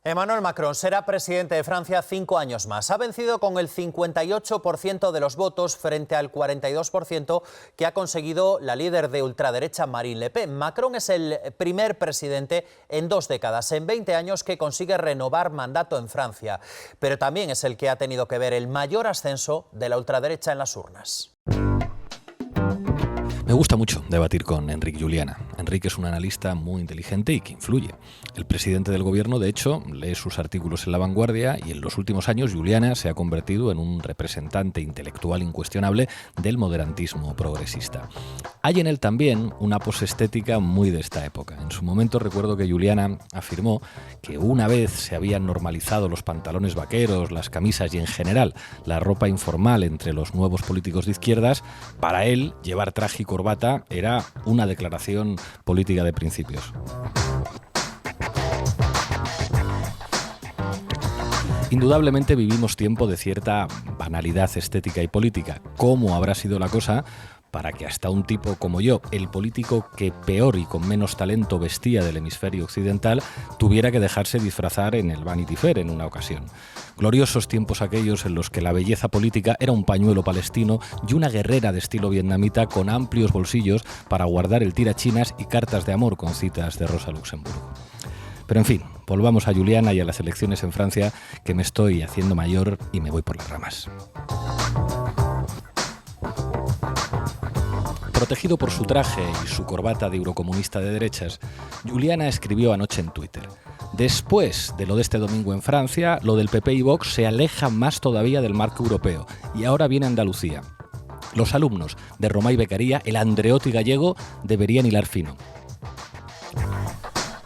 Emmanuel Macron será presidente de Francia 5 años más. Ha vencido con el 58% de los votos frente al 42% que ha conseguido la líder de ultraderecha Marine Le Pen. Macron es el primer presidente en 2 décadas, en 20 años, que consigue renovar mandato en Francia. Pero también es el que ha tenido que ver el mayor ascenso de la ultraderecha en las urnas. Me gusta mucho debatir con Enric Juliana. Enric es un analista muy inteligente y que influye. El presidente del gobierno, de hecho, lee sus artículos en La Vanguardia y en los últimos años Juliana se ha convertido en un representante intelectual incuestionable del moderantismo progresista. Hay en él también una pose estética muy de esta época. En su momento recuerdo que Juliana afirmó que una vez se habían normalizado los pantalones vaqueros, las camisas y en general la ropa informal entre los nuevos políticos de izquierdas, para él llevar traje y corbata era una declaración política de principios. Indudablemente vivimos tiempo de cierta banalidad estética y política. ¿Cómo habrá sido la cosa para que hasta un tipo como yo, el político que peor y con menos talento vestía del hemisferio occidental, tuviera que dejarse disfrazar en el Vanity Fair en una ocasión? Gloriosos tiempos aquellos en los que la belleza política era un pañuelo palestino y una guerrera de estilo vietnamita con amplios bolsillos para guardar el tirachinas y cartas de amor con citas de Rosa Luxemburgo. Pero en fin, volvamos a Juliana y a las elecciones en Francia, que me estoy haciendo mayor y me voy por las ramas. Protegido por su traje y su corbata de eurocomunista de derechas, Juliana escribió anoche en Twitter: después de lo de este domingo en Francia, lo del PP y Vox se aleja más todavía del marco europeo y ahora viene Andalucía. Los alumnos de Romà y Beccaria, el Andreotti gallego, deberían hilar fino.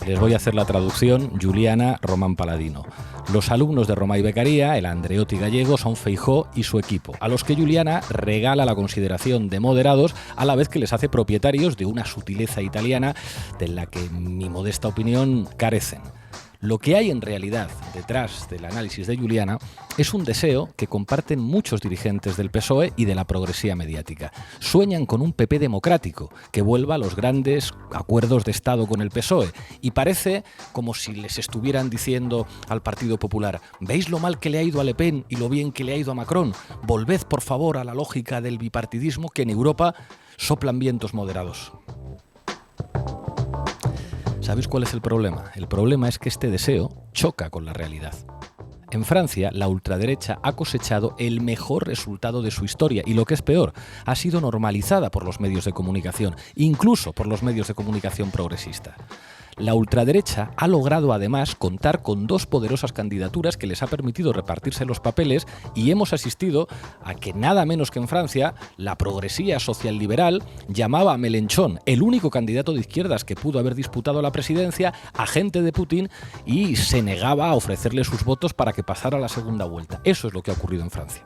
Les voy a hacer la traducción Juliana Román Paladino. Los alumnos de Romà y Beccaria, el Andreotti gallego, son Feijóo y su equipo, a los que Juliana regala la consideración de moderados a la vez que les hace propietarios de una sutileza italiana de la que, en mi modesta opinión, carecen. Lo que hay en realidad detrás del análisis de Juliana es un deseo que comparten muchos dirigentes del PSOE y de la progresía mediática. Sueñan con un PP democrático que vuelva a los grandes acuerdos de Estado con el PSOE y parece como si les estuvieran diciendo al Partido Popular: ¿veis lo mal que le ha ido a Le Pen y lo bien que le ha ido a Macron? Volved por favor a la lógica del bipartidismo, que en Europa soplan vientos moderados. ¿Sabéis cuál es el problema? El problema es que este deseo choca con la realidad. En Francia, la ultraderecha ha cosechado el mejor resultado de su historia y, lo que es peor, ha sido normalizada por los medios de comunicación, incluso por los medios de comunicación progresistas. La ultraderecha ha logrado además contar con 2 poderosas candidaturas que les ha permitido repartirse los papeles y hemos asistido a que nada menos que en Francia la progresía social-liberal llamaba a Mélenchon, el único candidato de izquierdas que pudo haber disputado la presidencia, agente de Putin, y se negaba a ofrecerle sus votos para que pasara a la segunda vuelta. Eso es lo que ha ocurrido en Francia.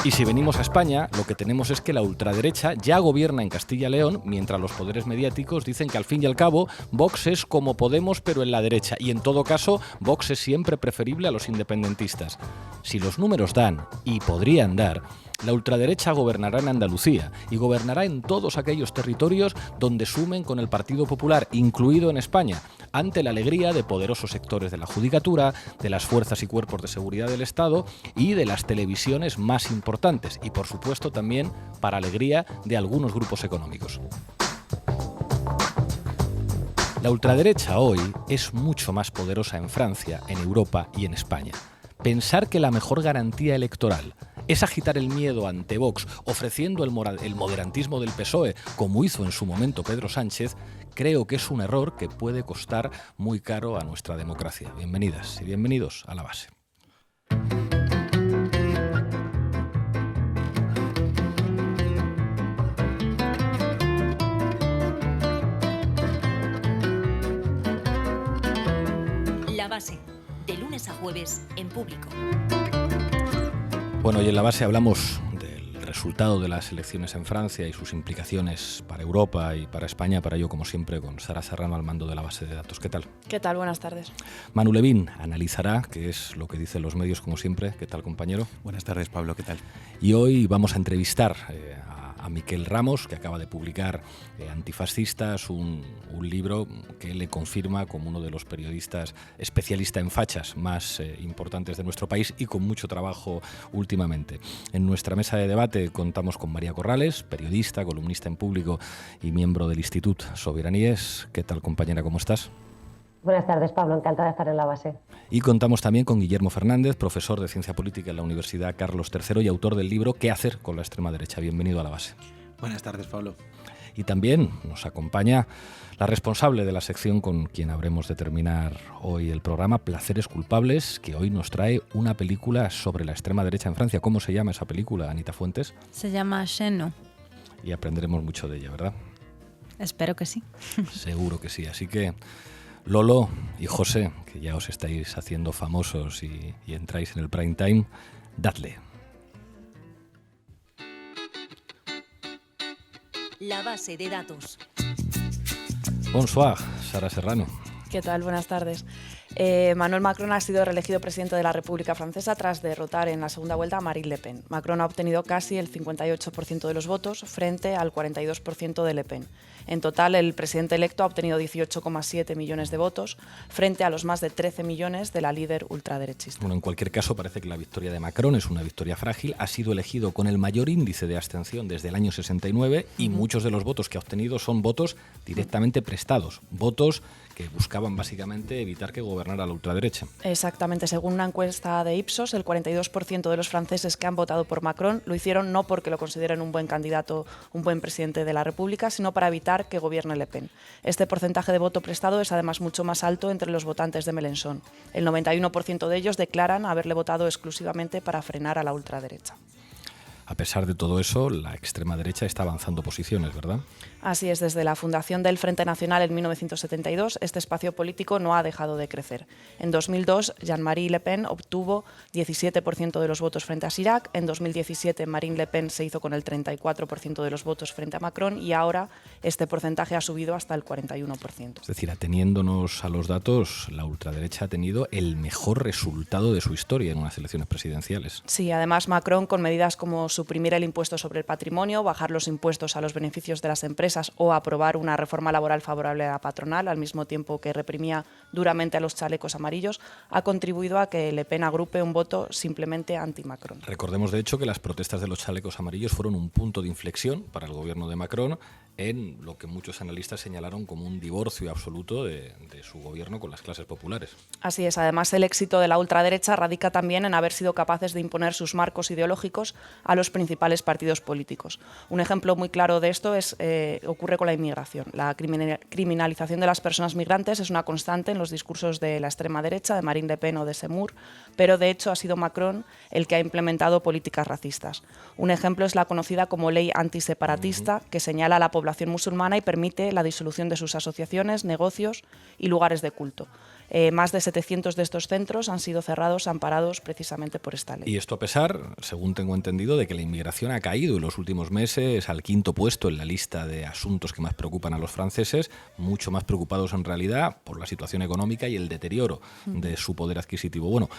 Y si venimos a España, lo que tenemos es que la ultraderecha ya gobierna en Castilla y León, mientras los poderes mediáticos dicen que al fin y al cabo Vox es como Podemos pero en la derecha, y en todo caso Vox es siempre preferible a los independentistas. Si los números dan, y podrían dar, la ultraderecha gobernará en Andalucía y gobernará en todos aquellos territorios donde sumen con el Partido Popular, incluido en España, ante la alegría de poderosos sectores de la judicatura, de las fuerzas y cuerpos de seguridad del Estado y de las televisiones más importantes, y por supuesto también para alegría de algunos grupos económicos. La ultraderecha hoy es mucho más poderosa en Francia, en Europa y en España. Pensar que la mejor garantía electoral es agitar el miedo ante Vox, ofreciendo el moderantismo del PSOE, como hizo en su momento Pedro Sánchez, creo que es un error que puede costar muy caro a nuestra democracia. Bienvenidas y bienvenidos a La Base. La Base, de lunes a jueves en Público. Bueno, y en La Base hablamos del resultado de las elecciones en Francia y sus implicaciones para Europa y para España. Para ello, como siempre, con Sara Serrano al mando de la base de datos. ¿Qué tal? ¿Qué tal? Buenas tardes. Manu Levín analizará qué es lo que dicen los medios, como siempre. ¿Qué tal, compañero? Buenas tardes, Pablo. ¿Qué tal? Y hoy vamos a entrevistar a a Miquel Ramos, que acaba de publicar Antifascistas, un libro que le confirma como uno de los periodistas especialistas en fachas más importantes de nuestro país y con mucho trabajo últimamente. En nuestra mesa de debate contamos con María Corrales, periodista, columnista en Público y miembro del Institut Sobiraníes. ¿Qué tal, compañera? ¿Cómo estás? Buenas tardes, Pablo. Encantada de estar en La Base. Y contamos también con Guillermo Fernández, profesor de Ciencia Política en la Universidad Carlos III y autor del libro ¿Qué hacer con la extrema derecha? Bienvenido a La Base. Buenas tardes, Pablo. Y también nos acompaña la responsable de la sección con quien habremos de terminar hoy el programa, Placeres culpables, que hoy nos trae una película sobre la extrema derecha en Francia. ¿Cómo se llama esa película, Anita Fuentes? Se llama Xeno. Y aprenderemos mucho de ella, ¿verdad? Espero que sí. Seguro que sí. Así que Lolo y José, que ya os estáis haciendo famosos y entráis en el prime time, dadle. La base de datos. Bonsoir, Sara Serrano. ¿Qué tal? Buenas tardes. Emmanuel Macron ha sido reelegido presidente de la República Francesa tras derrotar en la segunda vuelta a Marine Le Pen. Macron ha obtenido casi el 58% de los votos frente al 42% de Le Pen. En total, el presidente electo ha obtenido 18,7 millones de votos frente a los más de 13 millones de la líder ultraderechista. Bueno, en cualquier caso, parece que la victoria de Macron es una victoria frágil. Ha sido elegido con el mayor índice de abstención desde el año 69 y muchos de los votos que ha obtenido son votos directamente prestados, votos que buscaban básicamente evitar que gobernara la ultraderecha. Exactamente. Según una encuesta de Ipsos, el 42% de los franceses que han votado por Macron lo hicieron no porque lo consideren un buen candidato, un buen presidente de la República, sino para evitar que gobierne Le Pen. Este porcentaje de voto prestado es además mucho más alto entre los votantes de Mélenchon. El 91% de ellos declaran haberle votado exclusivamente para frenar a la ultraderecha. A pesar de todo eso, la extrema derecha está avanzando posiciones, ¿verdad? Así es, desde la fundación del Frente Nacional en 1972, este espacio político no ha dejado de crecer. En 2002, Jean-Marie Le Pen obtuvo 17% de los votos frente a Chirac, en 2017 Marine Le Pen se hizo con el 34% de los votos frente a Macron y ahora este porcentaje ha subido hasta el 41%. Es decir, ateniéndonos a los datos, la ultraderecha ha tenido el mejor resultado de su historia en unas elecciones presidenciales. Sí, además Macron, con medidas como suprimir el impuesto sobre el patrimonio, bajar los impuestos a los beneficios de las empresas o aprobar una reforma laboral favorable a la patronal, al mismo tiempo que reprimía duramente a los chalecos amarillos, ha contribuido a que Le Pen agrupe un voto simplemente anti-Macron. Recordemos, de hecho, que las protestas de los chalecos amarillos fueron un punto de inflexión para el gobierno de Macron en lo que muchos analistas señalaron como un divorcio absoluto de su gobierno con las clases populares. Así es. Además, el éxito de la ultraderecha radica también en haber sido capaces de imponer sus marcos ideológicos a los principales partidos políticos. Un ejemplo muy claro de esto ocurre con la inmigración. La criminalización de las personas migrantes es una constante en los discursos de la extrema derecha, de Marine Le Pen o de Zemmour, pero de hecho ha sido Macron el que ha implementado políticas racistas. Un ejemplo es la conocida como ley antiseparatista, que señala a la población musulmana y permite la disolución de sus asociaciones, negocios y lugares de culto. Más de 700 de estos centros han sido cerrados, amparados precisamente por esta ley. Y esto a pesar, según tengo entendido, de que la inmigración ha caído en los últimos meses al 5º puesto en la lista de asuntos que más preocupan a los franceses, mucho más preocupados en realidad por la situación económica y el deterioro de su poder adquisitivo. Bueno,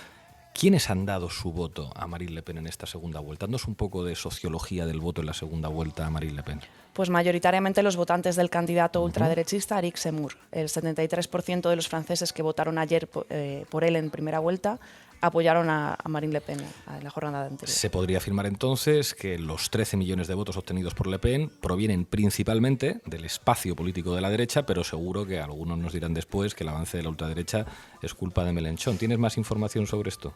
¿quiénes han dado su voto a Marine Le Pen en esta segunda vuelta? Danos un poco de sociología del voto en la segunda vuelta a Marine Le Pen. Pues mayoritariamente los votantes del candidato ultraderechista Eric Zemmour. El 73% de los franceses que votaron ayer por él en primera vuelta apoyaron a Marine Le Pen en la jornada anterior. Se podría afirmar entonces que los 13 millones de votos obtenidos por Le Pen provienen principalmente del espacio político de la derecha, pero seguro que algunos nos dirán después que el avance de la ultraderecha es culpa de Mélenchon. ¿Tienes más información sobre esto?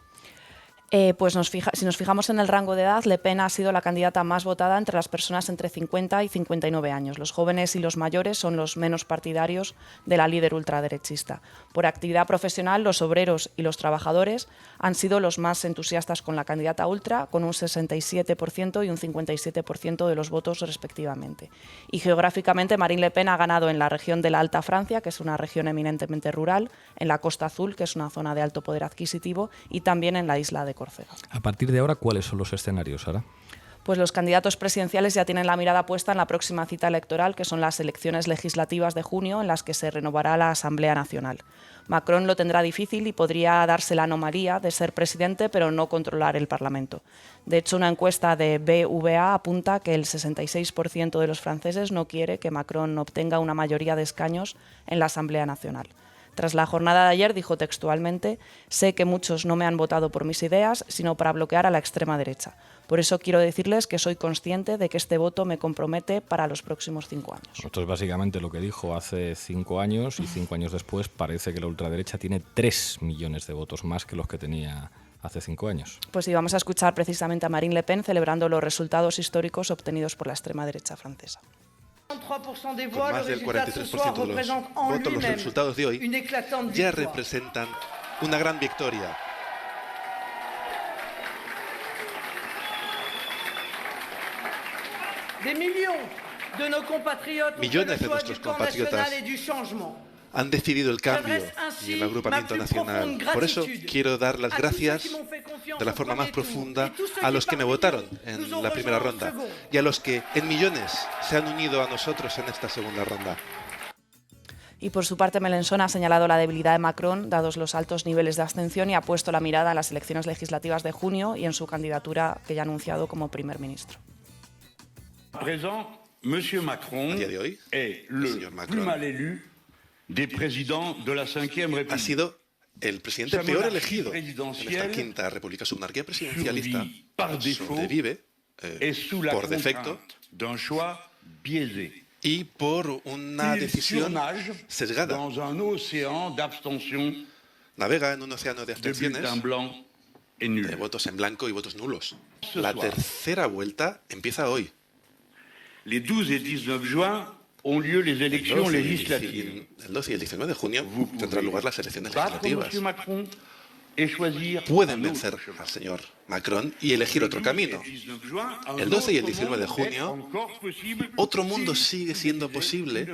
Pues si nos fijamos en el rango de edad, Le Pen ha sido la candidata más votada entre las personas entre 50 y 59 años. Los jóvenes y los mayores son los menos partidarios de la líder ultraderechista. Por actividad profesional, los obreros y los trabajadores han sido los más entusiastas con la candidata ultra, con un 67% y un 57% de los votos respectivamente. Y geográficamente, Marine Le Pen ha ganado en la región de la Alta Francia, que es una región eminentemente rural, en la Costa Azul, que es una zona de alto poder adquisitivo, y también en la isla de Córcega. A partir de ahora, ¿cuáles son los escenarios, Sara? Pues los candidatos presidenciales ya tienen la mirada puesta en la próxima cita electoral, que son las elecciones legislativas de junio, en las que se renovará la Asamblea Nacional. Macron lo tendrá difícil y podría darse la anomalía de ser presidente, pero no controlar el Parlamento. De hecho, una encuesta de BVA apunta que el 66% de los franceses no quiere que Macron obtenga una mayoría de escaños en la Asamblea Nacional. Tras la jornada de ayer dijo textualmente: «Sé que muchos no me han votado por mis ideas, sino para bloquear a la extrema derecha. Por eso quiero decirles que soy consciente de que este voto me compromete para los próximos 5 años». Esto es básicamente lo que dijo hace 5 años, y 5 años después parece que la ultraderecha tiene 3 millones de votos más que los que tenía hace 5 años. Pues sí, vamos a escuchar precisamente a Marine Le Pen celebrando los resultados históricos obtenidos por la extrema derecha francesa. Con más del 43% de los votos, los resultados de hoy ya representan una gran victoria. Millones de nuestros compatriotas han decidido el cambio y el agrupamiento nacional. Por eso quiero dar las gracias de la forma más profunda a los que me votaron en la primera ronda y a los que en millones se han unido a nosotros en esta segunda ronda. Y por su parte, Mélenchon ha señalado la debilidad de Macron, dados los altos niveles de abstención, y ha puesto la mirada en las elecciones legislativas de junio y en su candidatura que ya ha anunciado como primer ministro. Monsieur Macron a día de hoy, el señor Macron ha sido el presidente peor elegido en esta quinta república. Su monarquía presidencialista sobrevive por defecto y por una decisión sesgada. Navega en un océano de abstenciones, de votos en blanco y votos nulos. La tercera vuelta empieza hoy. Les 12 et 19 juin ont lieu les élections législatives. El 12 y el 19 de junio tendrán lugar las elecciones legislativas. Pueden Pueden vencer al señor Macron y elegir otro camino. El 12 y el 19 de junio, otro mundo sigue siendo posible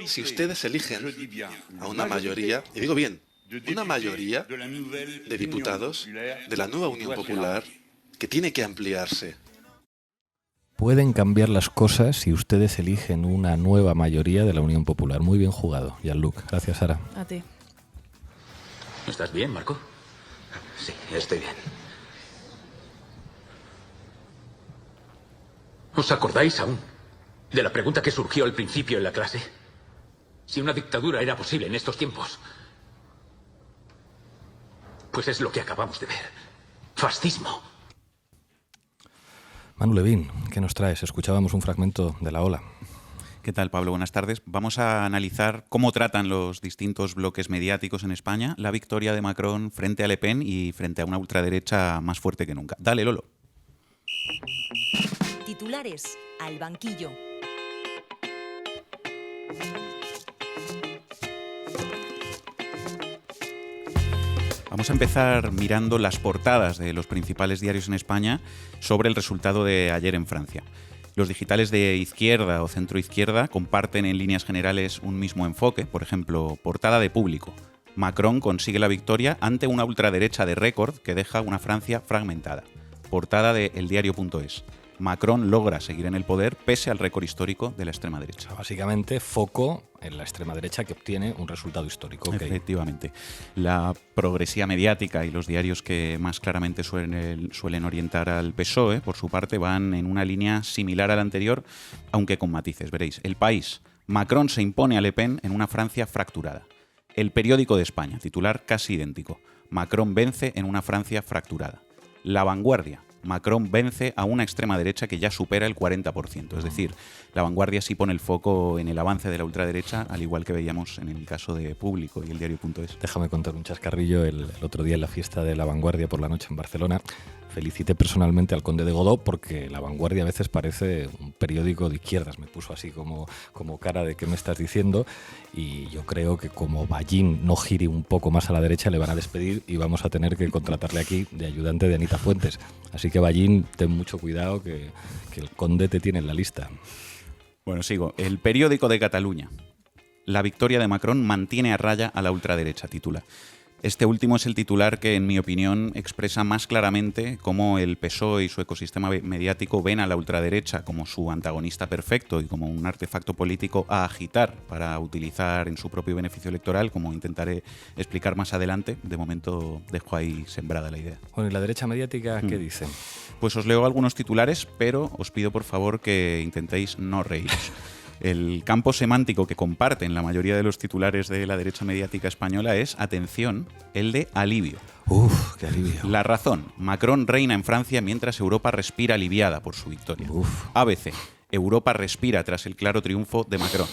si ustedes eligen a una mayoría, y digo bien, una mayoría de diputados de la nueva Unión Popular que tiene que ampliarse. Pueden cambiar las cosas si ustedes eligen una nueva mayoría de la Unión Popular. Muy bien jugado, Jean-Luc. Gracias, Sara. A ti. ¿Estás bien, Marco? Sí, estoy bien. ¿Os acordáis aún de la pregunta que surgió al principio en la clase? Si una dictadura era posible en estos tiempos. Pues es lo que acabamos de ver. Fascismo. Manu Levín, ¿qué nos traes? Escuchábamos un fragmento de La Ola. ¿Qué tal, Pablo? Buenas tardes. Vamos a analizar cómo tratan los distintos bloques mediáticos en España la victoria de Macron frente a Le Pen y frente a una ultraderecha más fuerte que nunca. Dale, Lolo. Titulares al banquillo. Vamos a empezar mirando las portadas de los principales diarios en España sobre el resultado de ayer en Francia. Los digitales de izquierda o centroizquierda comparten en líneas generales un mismo enfoque. Por ejemplo, portada de Público. Macron consigue la victoria ante una ultraderecha de récord que deja una Francia fragmentada. Portada de eldiario.es. Macron logra seguir en el poder pese al récord histórico de la extrema derecha. Básicamente, foco en la extrema derecha que obtiene un resultado histórico. Okay. Efectivamente. La progresía mediática y los diarios que más claramente suelen orientar al PSOE, por su parte, van en una línea similar a la anterior, aunque con matices. Veréis. El País. Macron se impone a Le Pen en una Francia fracturada. El Periódico de España, titular casi idéntico. Macron vence en una Francia fracturada. La Vanguardia. Macron vence a una extrema derecha que ya supera el 40%. Es decir, La Vanguardia sí pone el foco en el avance de la ultraderecha, al igual que veíamos en el caso de Público y eldiario.es. Déjame contar un chascarrillo. El otro día en la fiesta de La Vanguardia por la noche en Barcelona, felicité personalmente al conde de Godó porque La Vanguardia a veces parece un periódico de izquierdas. Me puso así como cara de ¿qué me estás diciendo? Y yo creo que como Ballín no gire un poco más a la derecha le van a despedir y vamos a tener que contratarle aquí de ayudante de Anita Fuentes. Así que Ballín, ten mucho cuidado que el conde te tiene en la lista. Bueno, sigo. El Periódico de Cataluña. La victoria de Macron mantiene a raya a la ultraderecha, titula. Este último es el titular que, en mi opinión, expresa más claramente cómo el PSOE y su ecosistema mediático ven a la ultraderecha como su antagonista perfecto y como un artefacto político a agitar para utilizar en su propio beneficio electoral, como intentaré explicar más adelante. De momento dejo ahí sembrada la idea. Bueno, ¿y la derecha mediática qué dicen? Pues os leo algunos titulares, pero os pido por favor que intentéis no reíros. El campo semántico que comparten la mayoría de los titulares de la derecha mediática española es, atención, el de alivio. Uf, qué alivio. La razón, Macron reina en Francia mientras Europa respira aliviada por su victoria. ABC, Europa respira tras el claro triunfo de Macron.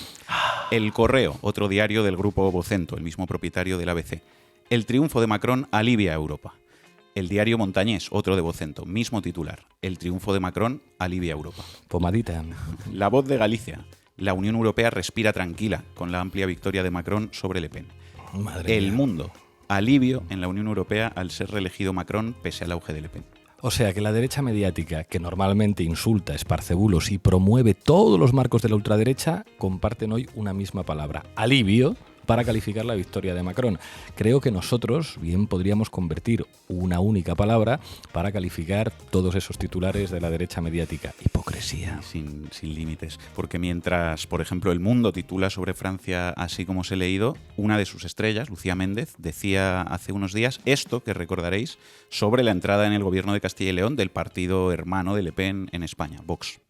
El Correo, otro diario del grupo Vocento, el mismo propietario del ABC. El triunfo de Macron alivia a Europa. El diario Montañés, otro de Vocento, mismo titular. El triunfo de Macron alivia a Europa. Pomadita. La Voz de Galicia. La Unión Europea respira tranquila con la amplia victoria de Macron sobre Le Pen. Madre El mía. Mundo. Alivio en la Unión Europea al ser reelegido Macron pese al auge de Le Pen. O sea que la derecha mediática, que normalmente insulta, esparce bulos y promueve todos los marcos de la ultraderecha, comparten hoy una misma palabra, alivio, para calificar la victoria de Macron. Creo que nosotros bien podríamos convertir una única palabra para calificar todos esos titulares de la derecha mediática. Hipocresía. Sin límites. Porque mientras, por ejemplo, El Mundo titula sobre Francia así como os he leído, una de sus estrellas, Lucía Méndez, decía hace unos días esto que recordaréis sobre la entrada en el gobierno de Castilla y León del partido hermano de Le Pen en España, Vox.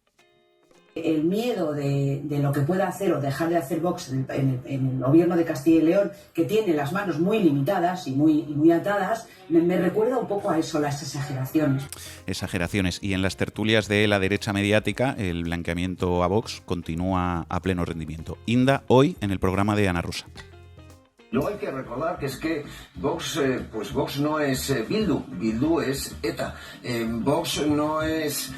El miedo de lo que pueda hacer o dejar de hacer Vox en el gobierno de Castilla y León, que tiene las manos muy limitadas y muy atadas, me recuerda un poco a eso, las exageraciones. Exageraciones. Y en las tertulias de la derecha mediática, el blanqueamiento a Vox continúa a pleno rendimiento. Inda, hoy en el programa de Ana Rosa. Luego hay que recordar que es que Vox, Vox no es Bildu, Bildu es ETA. Vox no es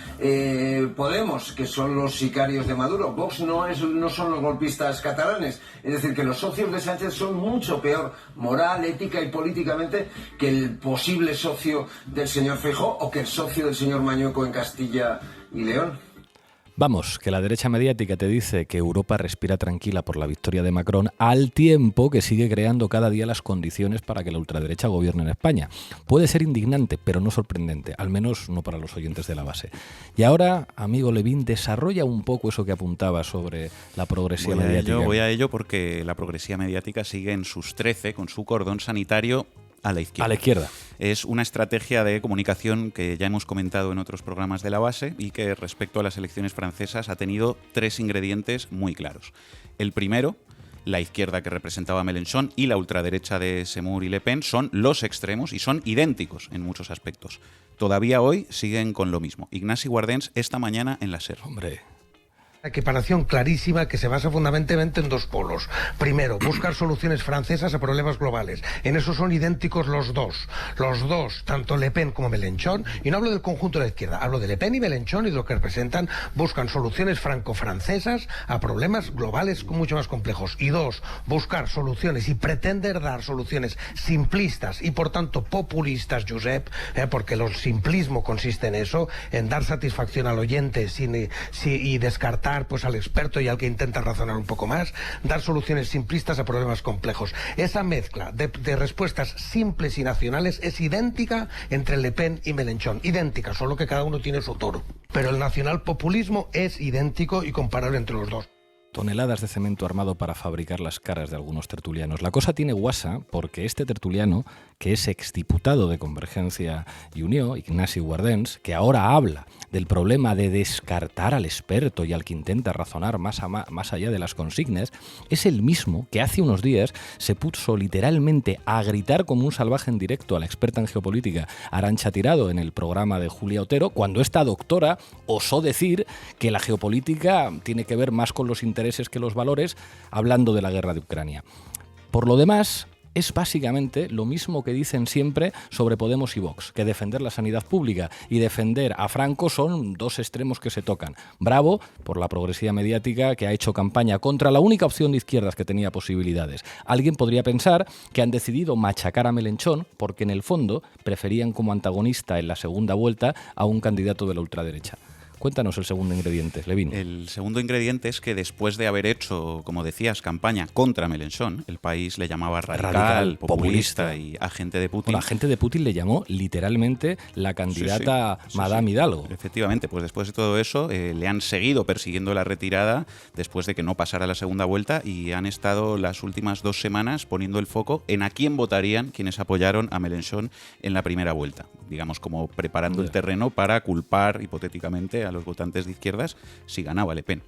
Podemos, que son los sicarios de Maduro. Vox no son los golpistas catalanes. Es decir, que los socios de Sánchez son mucho peor moral, ética y políticamente que el posible socio del señor Feijóo o que el socio del señor Mañueco en Castilla y León. Vamos, que la derecha mediática te dice que Europa respira tranquila por la victoria de Macron al tiempo que sigue creando cada día las condiciones para que la ultraderecha gobierne en España. Puede ser indignante, pero no sorprendente, al menos no para los oyentes de la base. Y ahora, amigo Levín, desarrolla un poco eso que apuntaba sobre la progresía mediática. Voy a ello porque la progresía mediática sigue en sus 13 con su cordón sanitario a la izquierda. A la izquierda. Es una estrategia de comunicación que ya hemos comentado en otros programas de la base y que respecto a las elecciones francesas ha tenido 3 ingredientes muy claros. El primero, la izquierda que representaba a Mélenchon y la ultraderecha de Zemmour y Le Pen son los extremos y son idénticos en muchos aspectos. Todavía hoy siguen con lo mismo. Ignasi Guardens esta mañana en la SER. Hombre. Una equiparación clarísima que se basa fundamentalmente en 2 polos. Primero, buscar soluciones francesas a problemas globales. En eso son idénticos los dos. Los dos, tanto Le Pen como Mélenchon, y no hablo del conjunto de la izquierda, hablo de Le Pen y Mélenchon y de lo que representan, buscan soluciones franco-francesas a problemas globales mucho más complejos. Y 2, buscar soluciones y pretender dar soluciones simplistas y por tanto populistas, Josep, porque el simplismo consiste en eso, en dar satisfacción al oyente y descartar al experto y al que intenta razonar un poco más, dar soluciones simplistas a problemas complejos. Esa mezcla de respuestas simples y nacionales es idéntica entre Le Pen y Mélenchon. Idéntica, solo que cada uno tiene su toro. Pero el nacionalpopulismo es idéntico y comparable entre los dos. Toneladas de cemento armado para fabricar las caras de algunos tertulianos. La cosa tiene guasa porque este tertuliano, que es exdiputado de Convergencia y Unió, Ignasi Guardens, que ahora habla del problema de descartar al experto y al que intenta razonar más allá de las consignas, es el mismo que hace unos días se puso literalmente a gritar como un salvaje en directo a la experta en geopolítica Arantxa Tirado en el programa de Julia Otero, cuando esta doctora osó decir que la geopolítica tiene que ver más con los intereses que los valores, hablando de la guerra de Ucrania. Por lo demás, es básicamente lo mismo que dicen siempre sobre Podemos y Vox, que defender la sanidad pública y defender a Franco son 2 extremos que se tocan. Bravo por la progresía mediática que ha hecho campaña contra la única opción de izquierdas que tenía posibilidades. Alguien podría pensar que han decidido machacar a Mélenchon porque en el fondo preferían como antagonista en la segunda vuelta a un candidato de la ultraderecha. Cuéntanos el segundo ingrediente, Levin. El segundo ingrediente es que después de haber hecho, como decías, campaña contra Mélenchon, el país le llamaba radical, populista y agente de Putin. Bueno, agente de Putin le llamó literalmente la candidata Madame Hidalgo. Efectivamente, pues después de todo eso le han seguido persiguiendo la retirada después de que no pasara la segunda vuelta y han estado las últimas 2 semanas poniendo el foco en a quién votarían quienes apoyaron a Mélenchon en la primera vuelta. Digamos, como preparando el terreno para culpar hipotéticamente a los votantes de izquierdas si ganaba Le Pen.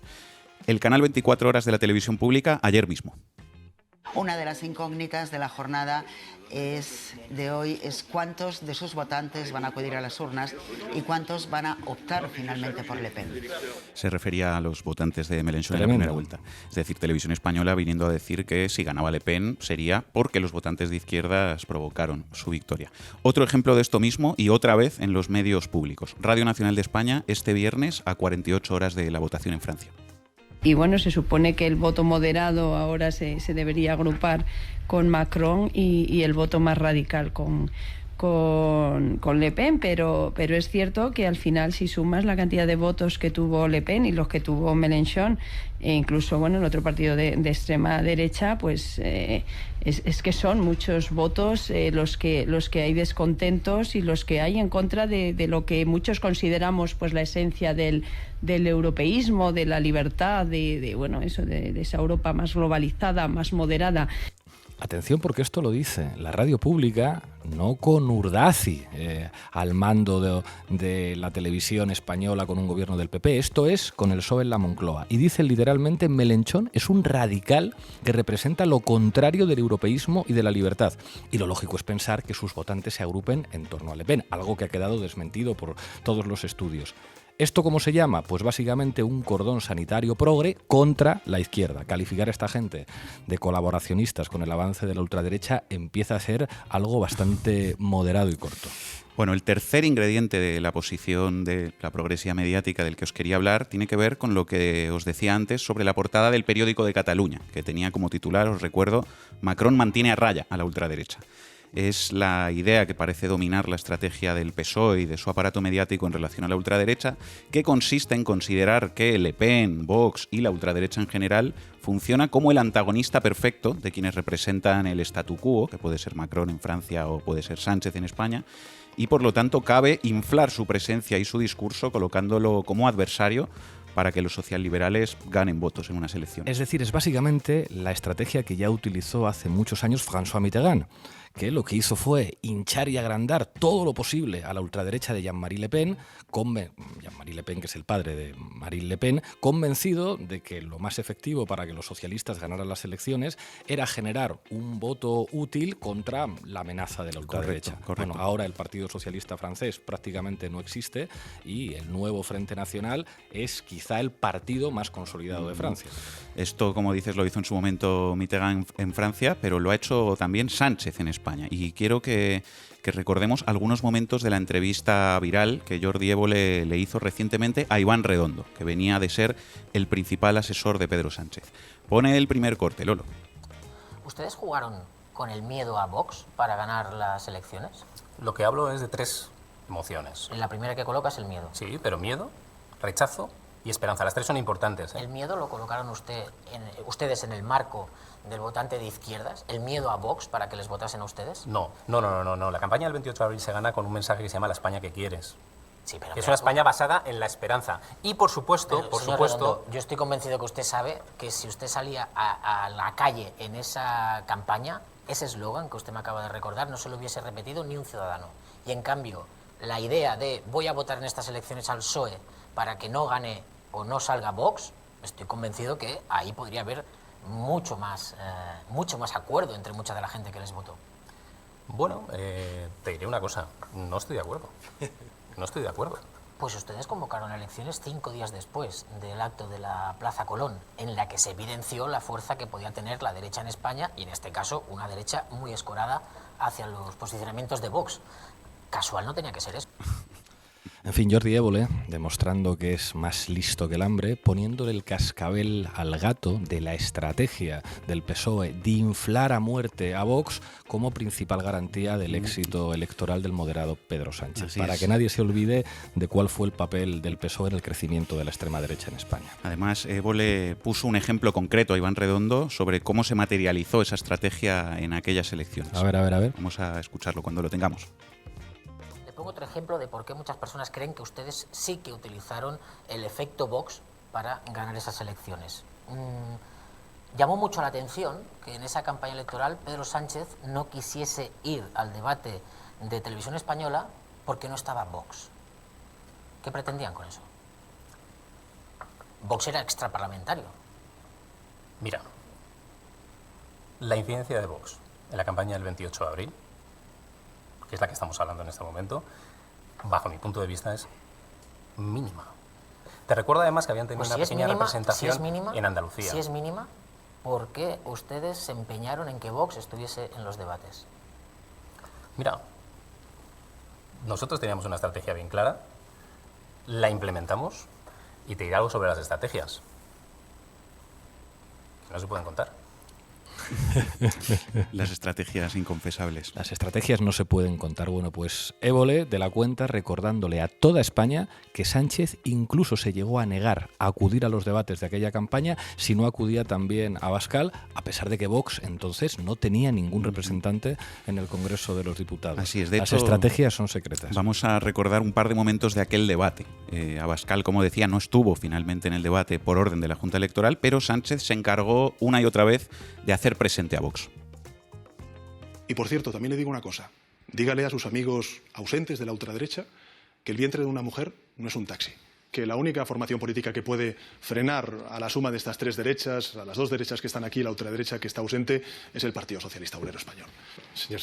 El canal 24 horas de la televisión pública ayer mismo. Una de las incógnitas de la jornada de hoy es cuántos de sus votantes van a acudir a las urnas y cuántos van a optar finalmente por Le Pen. Se refería a los votantes de Mélenchon en la primera vuelta. Es decir, Televisión Española viniendo a decir que si ganaba Le Pen sería porque los votantes de izquierdas provocaron su victoria. Otro ejemplo de esto mismo y otra vez en los medios públicos. Radio Nacional de España este viernes a 48 horas de la votación en Francia. Y bueno, se supone que el voto moderado ahora se debería agrupar con Macron y el voto más radical con Le Pen, pero es cierto que al final si sumas la cantidad de votos que tuvo Le Pen y los que tuvo Mélenchon, e incluso el otro partido de extrema derecha, pues es que son muchos votos los que hay descontentos y los que hay en contra de lo que muchos consideramos pues la esencia del europeísmo, de la libertad, de esa Europa más globalizada, más moderada. Atención, porque esto lo dice la radio pública, no con Urdazi al mando de la televisión española con un gobierno del PP. Esto es con el PSOE en la Moncloa. Y dice literalmente: Mélenchon es un radical que representa lo contrario del europeísmo y de la libertad. Y lo lógico es pensar que sus votantes se agrupen en torno a Le Pen, algo que ha quedado desmentido por todos los estudios. ¿Esto cómo se llama? Pues básicamente un cordón sanitario progre contra la izquierda. Calificar a esta gente de colaboracionistas con el avance de la ultraderecha empieza a ser algo bastante moderado y corto. Bueno, el tercer ingrediente de la posición de la progresía mediática del que os quería hablar tiene que ver con lo que os decía antes sobre la portada del periódico de Cataluña, que tenía como titular, os recuerdo, Macron mantiene a raya a la ultraderecha. Es la idea que parece dominar la estrategia del PSOE y de su aparato mediático en relación a la ultraderecha, que consiste en considerar que Le Pen, Vox y la ultraderecha en general funciona como el antagonista perfecto de quienes representan el statu quo, que puede ser Macron en Francia o puede ser Sánchez en España, y por lo tanto cabe inflar su presencia y su discurso colocándolo como adversario para que los socialliberales ganen votos en unas elecciones. Es decir, es básicamente la estrategia que ya utilizó hace muchos años François Mitterrand, que lo que hizo fue hinchar y agrandar todo lo posible a la ultraderecha de Jean-Marie Le Pen, Jean-Marie Le Pen, que es el padre de Marine Le Pen, convencido de que lo más efectivo para que los socialistas ganaran las elecciones era generar un voto útil contra la amenaza de la ultraderecha. Correcto. Bueno, ahora el Partido Socialista francés prácticamente no existe y el nuevo Frente Nacional es quizá el partido más consolidado de Francia. Esto, como dices, lo hizo en su momento Mitterrand en Francia, pero lo ha hecho también Sánchez en España. Y quiero que recordemos algunos momentos de la entrevista viral que Jordi Évole le hizo recientemente a Iván Redondo, que venía de ser el principal asesor de Pedro Sánchez. Pone el primer corte, Lolo. ¿Ustedes jugaron con el miedo a Vox para ganar las elecciones? Lo que hablo es de 3 emociones. La primera que coloca es el miedo. Sí, pero miedo, rechazo y esperanza. Las 3 son importantes. ¿El miedo lo colocaron ustedes en el marco del votante de izquierdas? ¿El miedo a Vox para que les votasen a ustedes? No. La campaña del 28 de abril se gana con un mensaje que se llama La España que quieres. Sí, pero que es una España basada en la esperanza. Y por supuesto, Redondo, yo estoy convencido que usted sabe que si usted salía a la calle en esa campaña, ese eslogan que usted me acaba de recordar no se lo hubiese repetido ni un ciudadano. Y en cambio, la idea de voy a votar en estas elecciones al PSOE para que no gane o no salga Vox, estoy convencido que ahí podría haber mucho más acuerdo entre mucha de la gente que les votó. Bueno, te diré una cosa, no estoy de acuerdo. No estoy de acuerdo. Pues ustedes convocaron elecciones 5 días después del acto de la Plaza Colón, en la que se evidenció la fuerza que podía tener la derecha en España, y en este caso una derecha muy escorada hacia los posicionamientos de Vox. Casual no tenía que ser eso. En fin, Jordi Évole, demostrando que es más listo que el hambre, poniéndole el cascabel al gato de la estrategia del PSOE de inflar a muerte a Vox como principal garantía del éxito electoral del moderado Pedro Sánchez. Así para es. que nadie se olvide de cuál fue el papel del PSOE en el crecimiento de la extrema derecha en España. Además, Évole puso un ejemplo concreto a Iván Redondo sobre cómo se materializó esa estrategia en aquellas elecciones. A ver. Vamos a escucharlo cuando lo tengamos. Le pongo otro ejemplo de por qué muchas personas creen que ustedes sí que utilizaron el efecto Vox para ganar esas elecciones. Llamó mucho la atención que en esa campaña electoral Pedro Sánchez no quisiese ir al debate de Televisión Española porque no estaba Vox. ¿Qué pretendían con eso? Vox era extraparlamentario. Mira, la incidencia de Vox en la campaña del 28 de abril, que es la que estamos hablando en este momento, bajo mi punto de vista es mínima. Te recuerdo además que habían tenido una pequeña representación en Andalucía. Si es mínima, ¿por qué ustedes se empeñaron en que Vox estuviese en los debates? Mira, nosotros teníamos una estrategia bien clara, la implementamos y te diré algo sobre las estrategias, que no se pueden contar. Las estrategias inconfesables. Las estrategias no se pueden contar. Bueno, pues Évole de la Cuenta recordándole a toda España que Sánchez incluso se llegó a negar a acudir a los debates de aquella campaña si no acudía también a Abascal, a pesar de que Vox entonces no tenía ningún representante en el Congreso de los Diputados. Así es, de Las hecho, estrategias son secretas. Vamos a recordar un par de momentos de aquel debate. Abascal, como decía, no estuvo finalmente en el debate por orden de la Junta Electoral, pero Sánchez se encargó una y otra vez de hacer presente a Vox. Y por cierto, también le digo una cosa. Dígale a sus amigos ausentes de la ultraderecha que el vientre de una mujer no es un taxi. Que la única formación política que puede frenar a la suma de estas tres derechas, a las dos derechas que están aquí, la ultraderecha que está ausente, es el Partido Socialista Obrero Español.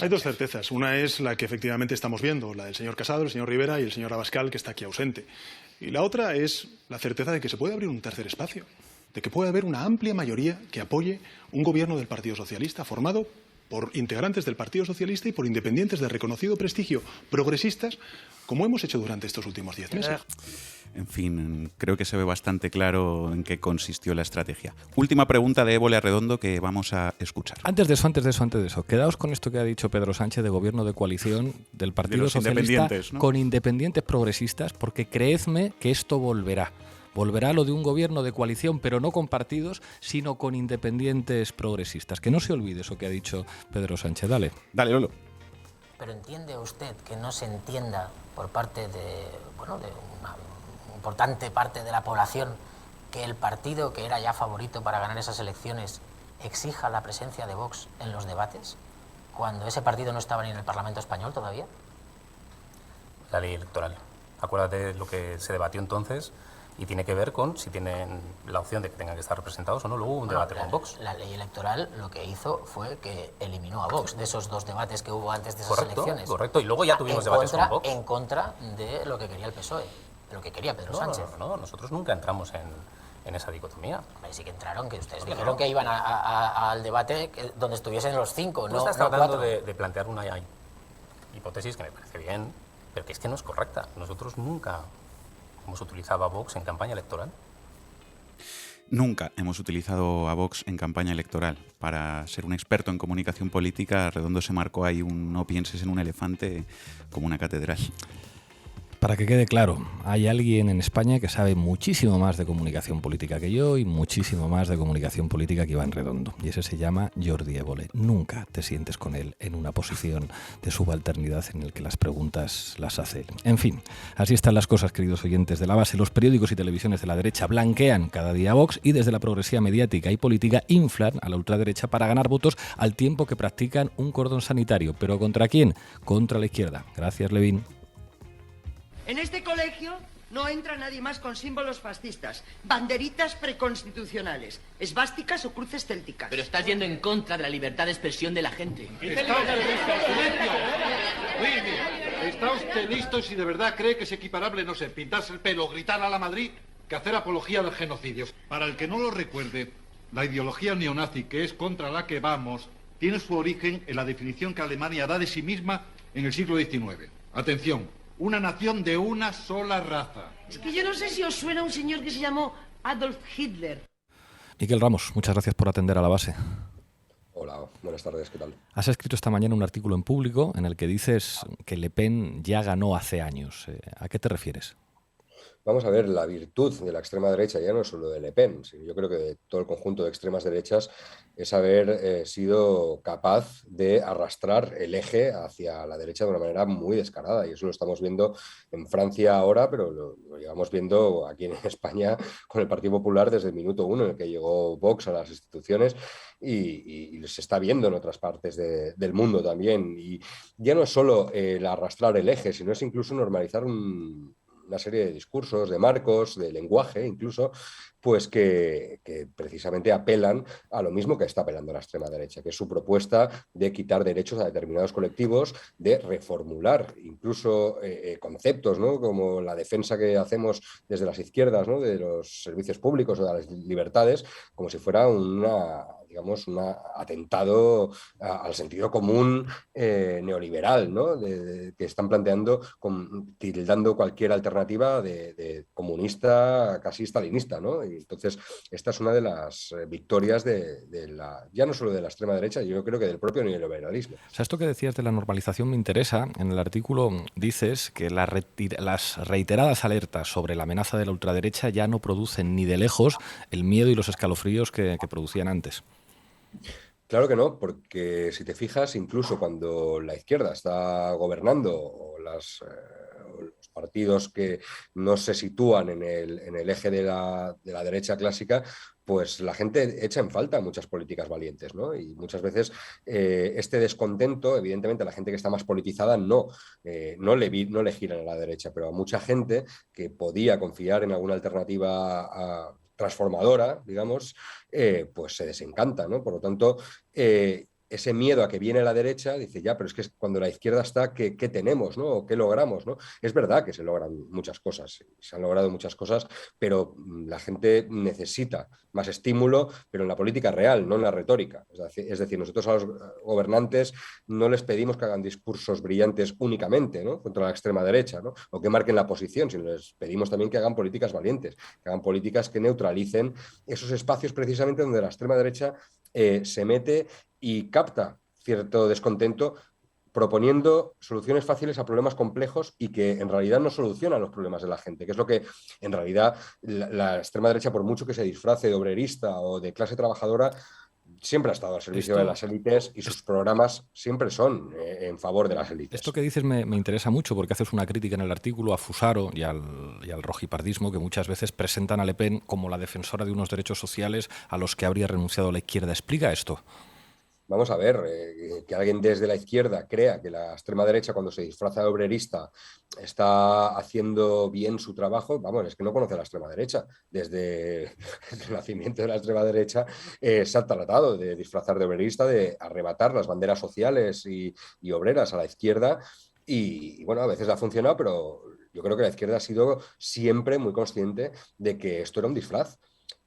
Hay dos certezas. Una es la que efectivamente estamos viendo, la del señor Casado, el señor Rivera y el señor Abascal, que está aquí ausente. Y la otra es la certeza de que se puede abrir un tercer espacio, de que puede haber una amplia mayoría que apoye un gobierno del Partido Socialista formado por integrantes del Partido Socialista y por independientes de reconocido prestigio progresistas, como hemos hecho durante estos últimos 10 meses. En fin, creo que se ve bastante claro en qué consistió la estrategia. Última pregunta de Évole a Redondo que vamos a escuchar. Antes de eso, quedaos con esto que ha dicho Pedro Sánchez de gobierno de coalición del Partido Socialista ¿no? con independientes progresistas, porque creedme que esto volverá. Volverá lo de un gobierno de coalición, pero no con partidos, sino con independientes progresistas. Que no se olvide eso que ha dicho Pedro Sánchez. Dale, Lolo. Pero ¿entiende usted que no se entienda por parte de una importante parte de la población que el partido que era ya favorito para ganar esas elecciones exija la presencia de Vox en los debates, cuando ese partido no estaba ni en el Parlamento español todavía? La ley electoral. Acuérdate de lo que se debatió entonces y tiene que ver con si tienen la opción de que tengan que estar representados o no. Luego hubo un debate con Vox. La ley electoral lo que hizo fue que eliminó a Vox de esos dos debates que hubo antes de esas elecciones. Correcto, y luego ya tuvimos debates con Vox. En contra de lo que quería el PSOE, de lo que quería Pedro Sánchez. No, nosotros nunca entramos en esa dicotomía. Ahí sí que entraron, que ustedes dijeron que iban al debate donde estuviesen los cinco, Tú no estás tratando cuatro. de plantear una hipótesis que me parece bien, pero que es que no es correcta. Nosotros nunca hemos utilizado a Vox en campaña electoral. Nunca hemos utilizado a Vox en campaña electoral. Para ser un experto en comunicación política, Redondo se marcó ahí un no pienses en un elefante como una catedral. Para que quede claro, hay alguien en España que sabe muchísimo más de comunicación política que yo y muchísimo más de comunicación política que Iván Redondo. Y ese se llama Jordi Évole. Nunca te sientes con él en una posición de subalternidad en el que las preguntas las hace él. En fin, así están las cosas, queridos oyentes de La Base. Los periódicos y televisiones de la derecha blanquean cada día a Vox y desde la progresía mediática y política inflan a la ultraderecha para ganar votos al tiempo que practican un cordón sanitario. ¿Pero contra quién? Contra la izquierda. Gracias, Levin. En este colegio no entra nadie más con símbolos fascistas, banderitas preconstitucionales, esvásticas o cruces célticas. Pero estás yendo en contra de la libertad de expresión de la gente. ¿Está usted listo si de verdad cree que es equiparable, no sé, pintarse el pelo o gritar a la Madrid que hacer apología del genocidio? Para el que no lo recuerde, la ideología neonazi, que es contra la que vamos, tiene su origen en la definición que Alemania da de sí misma en el siglo XIX. Atención. una nación de una sola raza. Es que yo no sé si os suena un señor que se llamó Adolf Hitler. Miquel Ramos, muchas gracias por atender a La Base. Hola, buenas tardes, ¿qué tal? Has escrito esta mañana un artículo en Público en el que dices que Le Pen ya ganó hace años. ¿A qué te refieres? Vamos a ver, la virtud de la extrema derecha ya no es solo de Le Pen, sino yo creo que de todo el conjunto de extremas derechas es haber sido capaz de arrastrar el eje hacia la derecha de una manera muy descarada. Y eso lo estamos viendo en Francia ahora, pero lo llevamos viendo aquí en España con el Partido Popular desde el minuto uno en el que llegó Vox a las instituciones y se está viendo en otras partes del mundo también. Y ya no es solo el arrastrar el eje, sino es incluso normalizar una serie de discursos, de marcos, de lenguaje incluso, pues que precisamente apelan a lo mismo que está apelando la extrema derecha, que es su propuesta de quitar derechos a determinados colectivos, de reformular incluso conceptos, ¿no? Como la defensa que hacemos desde las izquierdas, ¿no? De los servicios públicos o de las libertades, como si fuera un atentado al sentido común neoliberal, ¿no? Que están planteando, tildando cualquier alternativa de comunista, casi stalinista, ¿no? Y entonces, esta es una de las victorias ya no solo de la extrema derecha, yo creo que del propio neoliberalismo. O sea, esto que decías de la normalización me interesa. En el artículo dices que las reiteradas alertas sobre la amenaza de la ultraderecha ya no producen ni de lejos el miedo y los escalofríos que producían antes. Claro que no, porque si te fijas, incluso cuando la izquierda está gobernando o los partidos que no se sitúan en el eje de la derecha clásica, pues la gente echa en falta muchas políticas valientes, ¿no? Y muchas veces este descontento, evidentemente, la gente que está más politizada no le giran a la derecha, pero a mucha gente que podía confiar en alguna alternativa transformadora, digamos, pues se desencanta, ¿no? Por lo tanto, ese miedo a que viene la derecha, dice, ya, pero es que cuando la izquierda está, ¿qué tenemos, ¿no? ¿O qué logramos, ¿no? Es verdad que se logran muchas cosas, se han logrado muchas cosas, pero la gente necesita más estímulo, pero en la política real, no en la retórica. Es decir, nosotros a los gobernantes no les pedimos que hagan discursos brillantes únicamente, ¿no? Contra la extrema derecha, ¿no? O que marquen la posición, sino les pedimos también que hagan políticas valientes, que hagan políticas que neutralicen esos espacios precisamente donde la extrema derecha se mete y capta cierto descontento proponiendo soluciones fáciles a problemas complejos y que en realidad no solucionan los problemas de la gente, que es lo que en realidad la extrema derecha, por mucho que se disfrace de obrerista o de clase trabajadora, siempre ha estado al servicio de las élites y sus programas siempre son en favor de las élites. Esto que dices me interesa mucho porque haces una crítica en el artículo a Fusaro y al rojipardismo, que muchas veces presentan a Le Pen como la defensora de unos derechos sociales a los que habría renunciado la izquierda. ¿Explica esto? Vamos a ver, que alguien desde la izquierda crea que la extrema derecha, cuando se disfraza de obrerista, está haciendo bien su trabajo, vamos, es que no conoce a la extrema derecha. Desde el nacimiento de la extrema derecha se ha tratado de disfrazar de obrerista, de arrebatar las banderas sociales y obreras a la izquierda. Y bueno, a veces ha funcionado, pero yo creo que la izquierda ha sido siempre muy consciente de que esto era un disfraz.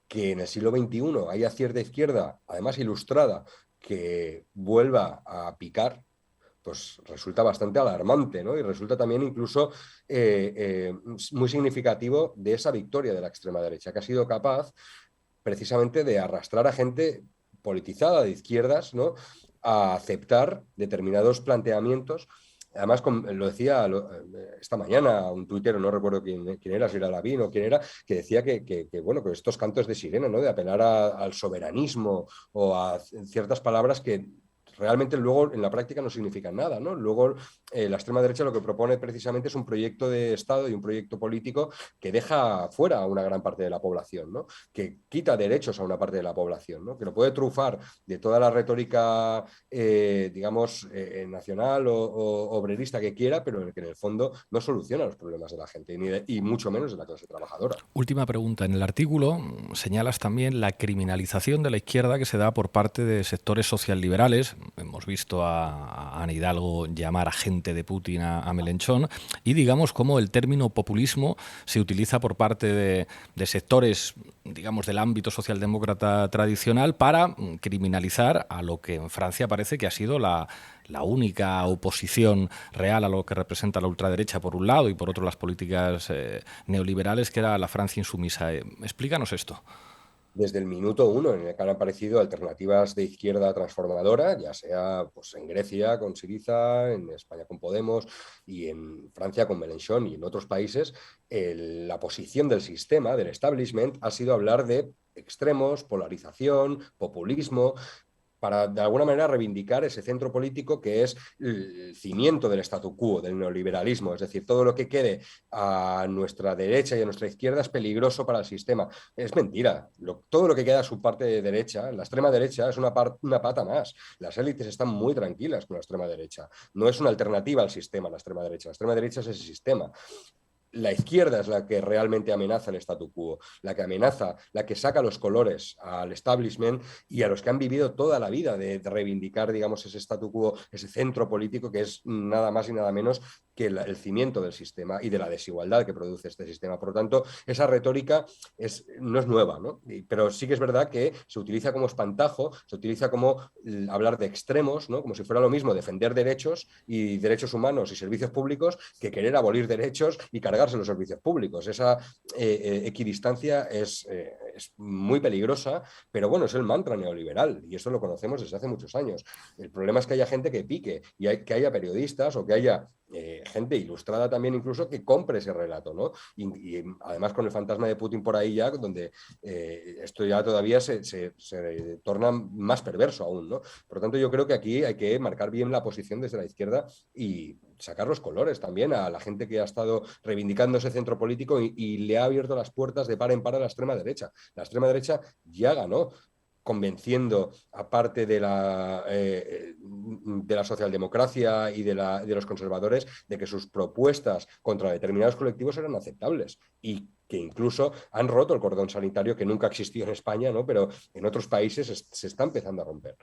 Que en el siglo XXI haya cierta izquierda, además ilustrada, que vuelva a picar, pues resulta bastante alarmante, ¿no? Y resulta también incluso muy significativo de esa victoria de la extrema derecha, que ha sido capaz precisamente de arrastrar a gente politizada de izquierdas, ¿no? A aceptar determinados planteamientos. Además, lo decía esta mañana un tuitero, no recuerdo quién era, si era Lavín o quién era, que decía que bueno, que estos cantos de sirena, ¿no? De apelar al soberanismo o a ciertas palabras que realmente luego en la práctica no significan nada, ¿no? Luego la extrema derecha lo que propone precisamente es un proyecto de Estado y un proyecto político que deja fuera a una gran parte de la población, ¿no? Que quita derechos a una parte de la población, ¿no? Que lo puede trufar de toda la retórica, digamos, nacional o obrerista que quiera, pero que en el fondo no soluciona los problemas de la gente y mucho menos de la clase trabajadora. Última pregunta. En el artículo señalas también la criminalización de la izquierda que se da por parte de sectores socialliberales, hemos visto a Ana Hidalgo llamar agente de Putin a Melenchón, y digamos cómo el término populismo se utiliza por parte de sectores, digamos, del ámbito socialdemócrata tradicional para criminalizar a lo que en Francia parece que ha sido la única oposición real a lo que representa la ultraderecha por un lado y por otro las políticas neoliberales, que era la Francia insumisa. Explícanos esto. Desde el minuto uno en el que han aparecido alternativas de izquierda transformadora, ya sea pues, en Grecia con Syriza, en España con Podemos y en Francia con Mélenchon y en otros países, la posición del sistema, del establishment, ha sido hablar de extremos, polarización, populismo, para de alguna manera reivindicar ese centro político que es el cimiento del statu quo, del neoliberalismo. Es decir, todo lo que quede a nuestra derecha y a nuestra izquierda es peligroso para el sistema. Es mentira. Todo lo que queda a su parte de derecha, la extrema derecha, es una pata más. Las élites están muy tranquilas con la extrema derecha. No es una alternativa al sistema, la extrema derecha. La extrema derecha es ese sistema. La izquierda es la que realmente amenaza el statu quo, la que amenaza, la que saca los colores al establishment y a los que han vivido toda la vida de reivindicar, digamos, ese statu quo, ese centro político que es nada más y nada menos que el cimiento del sistema y de la desigualdad que produce este sistema. Por lo tanto, esa retórica no es nueva, ¿no? Pero sí que es verdad que se utiliza como espantajo, se utiliza como hablar de extremos, ¿no? Como si fuera lo mismo defender derechos y derechos humanos y servicios públicos que querer abolir derechos y cargarse los servicios públicos. Esa equidistancia es muy peligrosa, pero bueno, es el mantra neoliberal y eso lo conocemos desde hace muchos años. El problema es que haya gente que pique y que haya periodistas o que haya gente ilustrada también incluso que compre ese relato, ¿no? Y además con el fantasma de Putin por ahí ya, donde esto ya todavía se torna más perverso aún, ¿no? Por lo tanto, yo creo que aquí hay que marcar bien la posición desde la izquierda y sacar los colores también a la gente que ha estado reivindicando ese centro político y le ha abierto las puertas de par en par a la extrema derecha. La extrema derecha ya ganó, convenciendo a parte de la socialdemocracia y de los conservadores de que sus propuestas contra determinados colectivos eran aceptables y que incluso han roto el cordón sanitario que nunca existió en España, ¿no? Pero en otros países se está empezando a romper.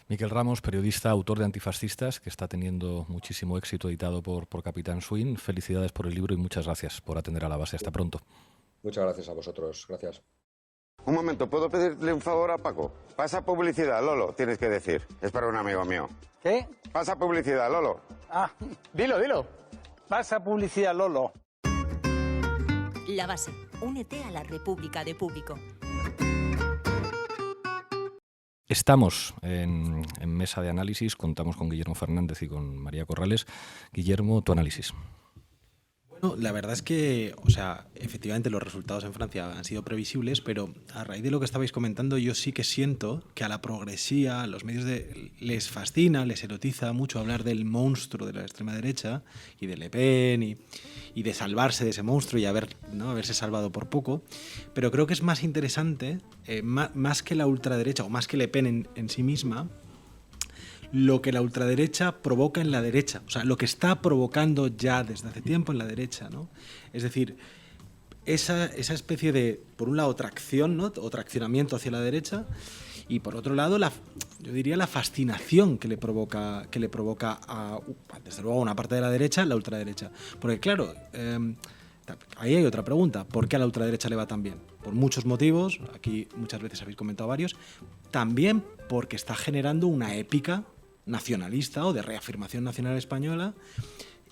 Miquel Ramos, periodista, autor de Antifascistas, que está teniendo muchísimo éxito, editado por Capitán Swing. Felicidades por el libro y muchas gracias por atender a La Base. Hasta pronto. Muchas gracias a vosotros. Gracias. Un momento, ¿puedo pedirle un favor a Paco? Pasa publicidad, Lolo, tienes que decir. Es para un amigo mío. ¿Qué? Pasa publicidad, Lolo. Ah, dilo. Pasa publicidad, Lolo. La Base. Únete a la República de Público. Estamos en mesa de análisis, contamos con Guillermo Fernández y con María Corrales. Guillermo, tu análisis. Bueno, la verdad es que, efectivamente los resultados en Francia han sido previsibles, pero a raíz de lo que estabais comentando, yo sí que siento que a la progresía, a los medios les fascina, les erotiza mucho hablar del monstruo de la extrema derecha y de Le Pen y de salvarse de ese monstruo y haberse salvado por poco, pero creo que es más interesante, más que la ultraderecha o más que Le Pen en sí misma, lo que la ultraderecha provoca en la derecha, o sea, lo que está provocando ya desde hace tiempo en la derecha, ¿no? Es decir, esa especie de, por un lado, tracción, ¿no? O traccionamiento hacia la derecha, y por otro lado, yo diría la fascinación que le provoca desde luego a una parte de la derecha, la ultraderecha. Porque claro, ahí hay otra pregunta, ¿por qué a la ultraderecha le va tan bien? Por muchos motivos, aquí muchas veces habéis comentado varios, también porque está generando una épica nacionalista o de reafirmación nacional española,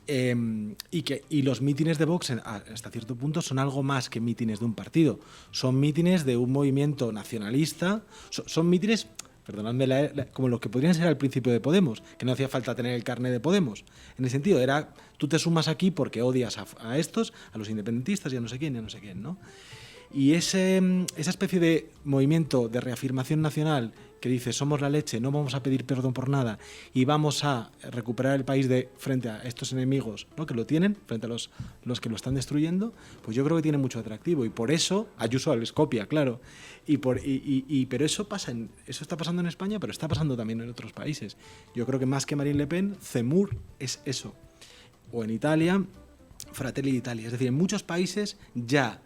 y los mítines de Vox hasta cierto punto son algo más que mítines de un partido, son mítines de un movimiento nacionalista, son mítines, perdonadme, como los que podrían ser al principio de Podemos, que no hacía falta tener el carné de Podemos, en el sentido era, tú te sumas aquí porque odias a estos, a los independentistas y a no sé quién, ¿no? Y esa especie de movimiento de reafirmación nacional que dice somos la leche, no vamos a pedir perdón por nada y vamos a recuperar el país frente a estos enemigos, ¿no? Que lo tienen, frente a los que lo están destruyendo, pues yo creo que tiene mucho atractivo y por eso Ayuso les copia, claro. Pero eso está pasando en España, pero está pasando también en otros países. Yo creo que más que Marine Le Pen, Zemmour es eso. O en Italia, Fratelli d'Italia. Es decir, en muchos países ya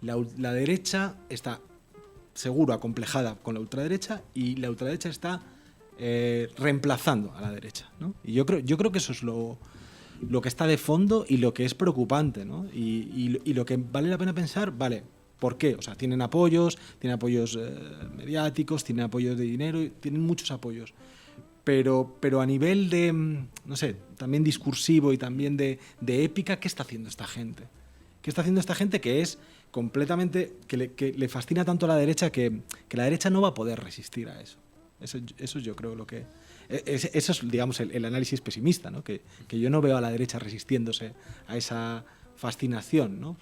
la derecha está seguro acomplejada con la ultraderecha y la ultraderecha está reemplazando a la derecha, ¿no? Y yo creo que eso es lo que está de fondo y lo que es preocupante, ¿no? Y lo que vale la pena pensar, vale, ¿por qué? O sea, tienen apoyos mediáticos, tienen apoyos de dinero, tienen muchos apoyos. Pero a nivel de, no sé, también discursivo y también de épica, ¿qué está haciendo esta gente? ¿Qué está haciendo esta gente que es completamente, que le fascina tanto a la derecha que la derecha no va a poder resistir a eso? Eso yo creo lo que... Eso es, digamos, el análisis pesimista, ¿no? Que yo no veo a la derecha resistiéndose a esa fascinación, ¿no?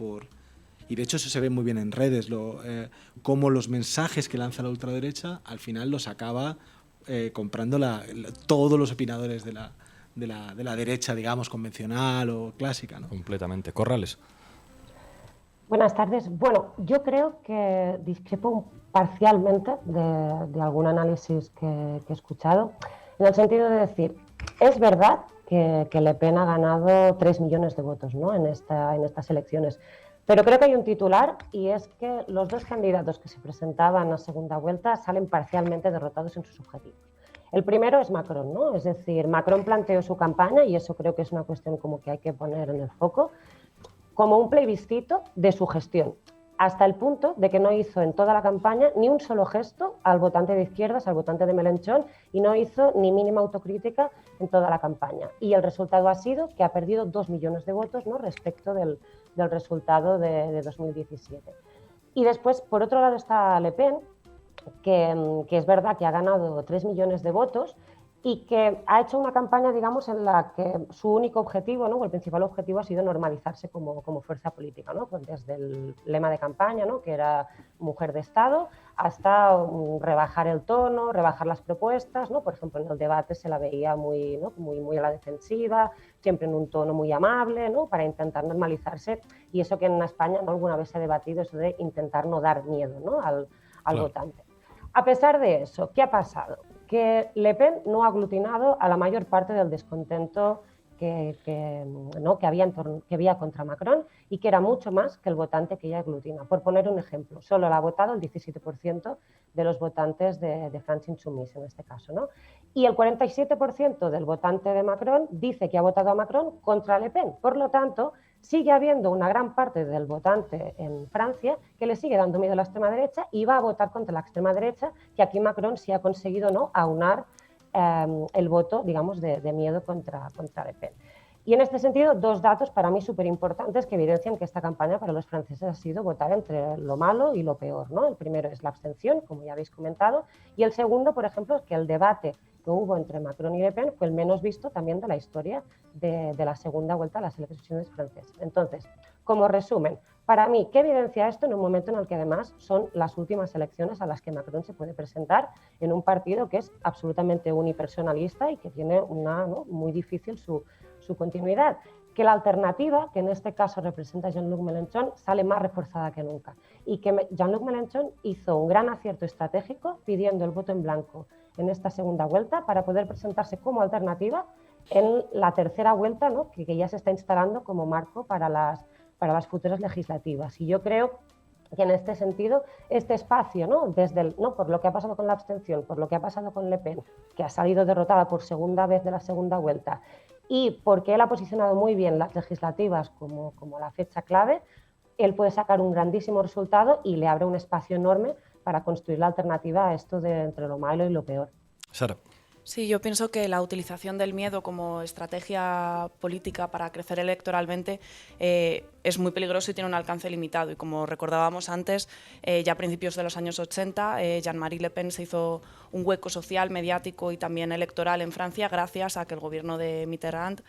Y de hecho eso se ve muy bien en redes, cómo los mensajes que lanza la ultraderecha al final los acaba comprando todos los opinadores de la derecha, digamos, convencional o clásica, ¿no? Completamente. Corrales. Buenas tardes. Bueno, yo creo que discrepo parcialmente de algún análisis que he escuchado, en el sentido de decir, es verdad que Le Pen ha ganado 3 millones de votos, ¿no? en estas elecciones, pero creo que hay un titular, y es que los dos candidatos que se presentaban a segunda vuelta salen parcialmente derrotados en sus objetivos. El primero es Macron, ¿no? Es decir, Macron planteó su campaña, y eso creo que es una cuestión como que hay que poner en el foco, como un plebiscito de su gestión, hasta el punto de que no hizo en toda la campaña ni un solo gesto al votante de izquierdas, al votante de Mélenchon, y no hizo ni mínima autocrítica en toda la campaña. Y el resultado ha sido que ha perdido 2 millones de votos, ¿no? Respecto del resultado de 2017. Y después, por otro lado, está Le Pen, que es verdad que ha ganado 3 millones de votos, y que ha hecho una campaña, digamos, en la que su único objetivo, ¿no? O el principal objetivo ha sido normalizarse como fuerza política, ¿no? Pues desde el lema de campaña, ¿no? Que era mujer de Estado, hasta rebajar el tono, rebajar las propuestas, ¿no? Por ejemplo, en el debate se la veía muy a la defensiva, siempre en un tono muy amable, ¿no? Para intentar normalizarse, y eso que en España, ¿no? Alguna vez se ha debatido, eso de intentar no dar miedo, ¿no? al votante. A pesar de eso, ¿qué ha pasado? Que Le Pen no ha aglutinado a la mayor parte del descontento que había contra Macron, y que era mucho más que el votante que ella aglutina. Por poner un ejemplo, solo la ha votado el 17% de los votantes de France Insoumise en este caso, ¿no? Y el 47% del votante de Macron dice que ha votado a Macron contra Le Pen. Por lo tanto, sigue habiendo una gran parte del votante en Francia que le sigue dando miedo a la extrema derecha y va a votar contra la extrema derecha, que aquí Macron sí ha conseguido, ¿no? aunar el voto, digamos, de miedo contra Le Pen. Y en este sentido, dos datos para mí súper importantes que evidencian que esta campaña para los franceses ha sido votar entre lo malo y lo peor, ¿no? El primero es la abstención, como ya habéis comentado, y el segundo, por ejemplo, es que el debate que hubo entre Macron y Le Pen fue el menos visto también de la historia de la segunda vuelta a las elecciones francesas. Entonces, como resumen, para mí, ¿qué evidencia esto en un momento en el que además son las últimas elecciones a las que Macron se puede presentar en un partido que es absolutamente unipersonalista y que tiene muy difícil su continuidad? Que la alternativa, que en este caso representa Jean-Luc Mélenchon, sale más reforzada que nunca, y que Jean-Luc Mélenchon hizo un gran acierto estratégico pidiendo el voto en blanco en esta segunda vuelta para poder presentarse como alternativa en la tercera vuelta, ¿no? que ya se está instalando como marco para las futuras legislativas. Y yo creo que en este sentido, este espacio, ¿no? Por lo que ha pasado con la abstención, por lo que ha pasado con Le Pen, que ha salido derrotada por segunda vez de la segunda vuelta, y porque él ha posicionado muy bien las legislativas como la fecha clave, él puede sacar un grandísimo resultado y le abre un espacio enorme para construir la alternativa a esto de entre lo malo y lo peor. Sara. Sí, yo pienso que la utilización del miedo como estrategia política para crecer electoralmente es muy peligroso y tiene un alcance limitado. Y como recordábamos antes, ya a principios de los años 80, Jean-Marie Le Pen se hizo un hueco social, mediático y también electoral en Francia gracias a que el gobierno de Mitterrand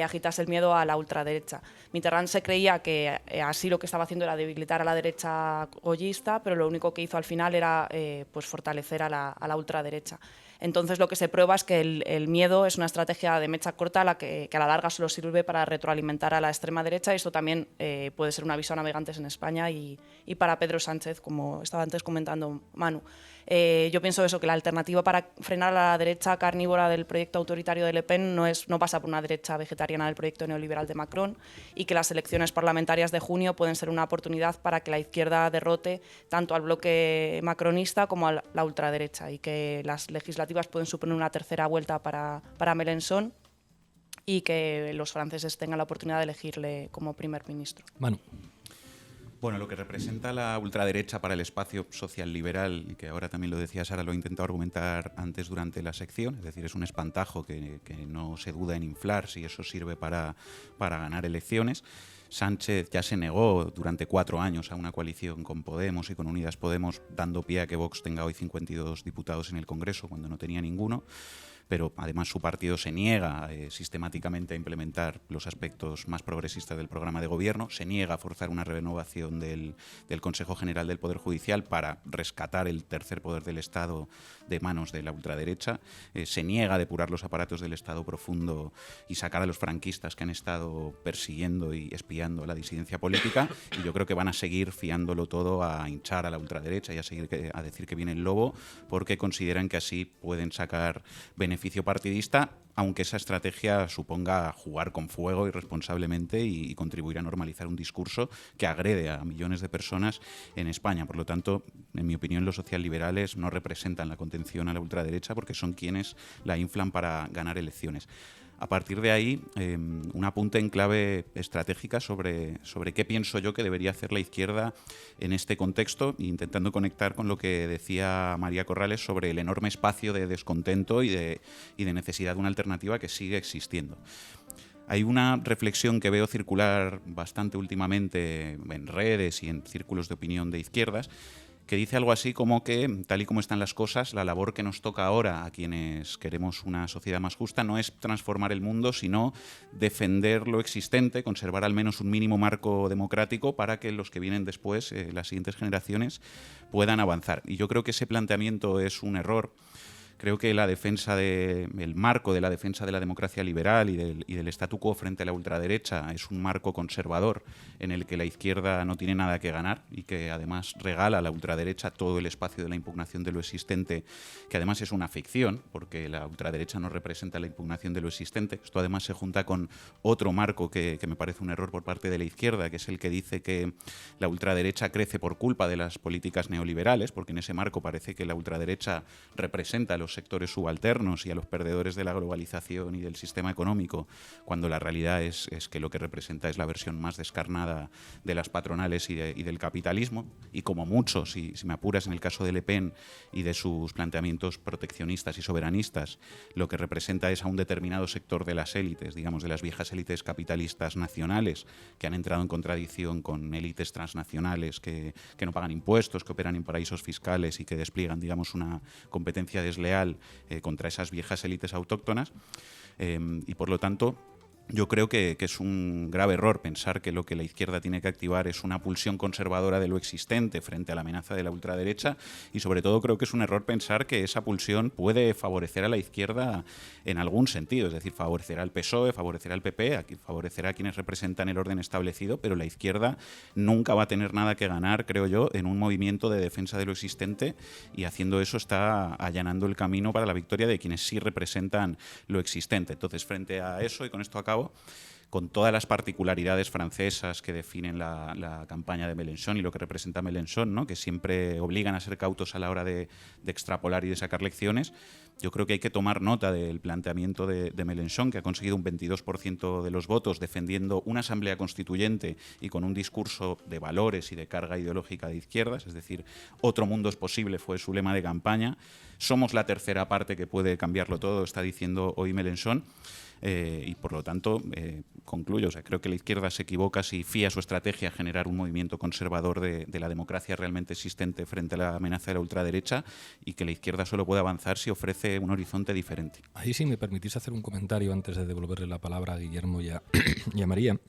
agitase el miedo a la ultraderecha. Mitterrand se creía que así lo que estaba haciendo era debilitar a la derecha goyista, pero lo único que hizo al final era fortalecer a la ultraderecha. Entonces lo que se prueba es que el miedo es una estrategia de mecha corta que a la larga solo sirve para retroalimentar a la extrema derecha, y eso también puede ser un aviso a navegantes en España y para Pedro Sánchez, como estaba antes comentando Manu. Yo pienso eso, que la alternativa para frenar a la derecha carnívora del proyecto autoritario de Le Pen no pasa por una derecha vegetariana del proyecto neoliberal de Macron, y que las elecciones parlamentarias de junio pueden ser una oportunidad para que la izquierda derrote tanto al bloque macronista como a la ultraderecha, y que las legislativas pueden suponer una tercera vuelta para Mélenchon, y que los franceses tengan la oportunidad de elegirle como primer ministro. Manu. Bueno, lo que representa la ultraderecha para el espacio social liberal, y que ahora también lo decía Sara, lo he intentado argumentar antes durante la sección, es decir, es un espantajo que no se duda en inflar si eso sirve para ganar elecciones. Sánchez ya se negó durante 4 años a una coalición con Podemos y con Unidas Podemos, dando pie a que Vox tenga hoy 52 diputados en el Congreso cuando no tenía ninguno. Pero además su partido se niega sistemáticamente a implementar los aspectos más progresistas del programa de gobierno, se niega a forzar una renovación del Consejo General del Poder Judicial para rescatar el tercer poder del Estado de manos de la ultraderecha, se niega a depurar los aparatos del Estado profundo y sacar a los franquistas que han estado persiguiendo y espiando la disidencia política, y yo creo que van a seguir fiándolo todo a hinchar a la ultraderecha y a seguir a decir que viene el lobo, porque consideran que así pueden sacar beneficio partidista, aunque esa estrategia suponga jugar con fuego irresponsablemente y contribuir a normalizar un discurso que agrede a millones de personas en España. Por lo tanto, en mi opinión, los socialliberales no representan la contención a la ultraderecha porque son quienes la inflan para ganar elecciones. A partir de ahí, un apunte en clave estratégica sobre qué pienso yo que debería hacer la izquierda en este contexto, intentando conectar con lo que decía María Corrales sobre el enorme espacio de descontento y de necesidad de una alternativa que sigue existiendo. Hay una reflexión que veo circular bastante últimamente en redes y en círculos de opinión de izquierdas, que dice algo así como que, tal y como están las cosas, la labor que nos toca ahora a quienes queremos una sociedad más justa no es transformar el mundo, sino defender lo existente, conservar al menos un mínimo marco democrático para que los que vienen después, las siguientes generaciones, puedan avanzar. Y yo creo que ese planteamiento es un error. Creo que el marco de la defensa de la democracia liberal y del statu quo frente a la ultraderecha es un marco conservador en el que la izquierda no tiene nada que ganar y que además regala a la ultraderecha todo el espacio de la impugnación de lo existente, que además es una ficción, porque la ultraderecha no representa la impugnación de lo existente. Esto además se junta con otro marco que me parece un error por parte de la izquierda, que es el que dice que la ultraderecha crece por culpa de las políticas neoliberales, porque en ese marco parece que la ultraderecha representa a los sectores subalternos y a los perdedores de la globalización y del sistema económico, cuando la realidad es que lo que representa es la versión más descarnada de las patronales y del capitalismo, y como mucho, si me apuras, en el caso de Le Pen y de sus planteamientos proteccionistas y soberanistas, lo que representa es a un determinado sector de las élites, digamos, de las viejas élites capitalistas nacionales, que han entrado en contradicción con élites transnacionales que no pagan impuestos, que operan en paraísos fiscales y que despliegan, digamos, una competencia desleal contra esas viejas élites autóctonas, y por lo tanto yo creo que es un grave error pensar que lo que la izquierda tiene que activar es una pulsión conservadora de lo existente frente a la amenaza de la ultraderecha, y sobre todo creo que es un error pensar que esa pulsión puede favorecer a la izquierda en algún sentido, es decir, favorecerá al PSOE, favorecerá al PP, favorecerá a quienes representan el orden establecido, pero la izquierda nunca va a tener nada que ganar, creo yo, en un movimiento de defensa de lo existente, y haciendo eso está allanando el camino para la victoria de quienes sí representan lo existente. Entonces, frente a eso, y con esto acabo, con todas las particularidades francesas que definen la campaña de Mélenchon y lo que representa Mélenchon, ¿no?, que siempre obligan a ser cautos a la hora de extrapolar y de sacar lecciones, yo creo que hay que tomar nota del planteamiento de Mélenchon, que ha conseguido un 22% de los votos defendiendo una asamblea constituyente y con un discurso de valores y de carga ideológica de izquierdas, es decir, otro mundo es posible, fue su lema de campaña. Somos la tercera parte que puede cambiarlo todo, está diciendo hoy Mélenchon. Y por lo tanto, concluyo, creo que la izquierda se equivoca si fía su estrategia a generar un movimiento conservador de la democracia realmente existente frente a la amenaza de la ultraderecha, y que la izquierda solo puede avanzar si ofrece un horizonte diferente. Ahí sí me permitís hacer un comentario antes de devolverle la palabra a Guillermo y a María.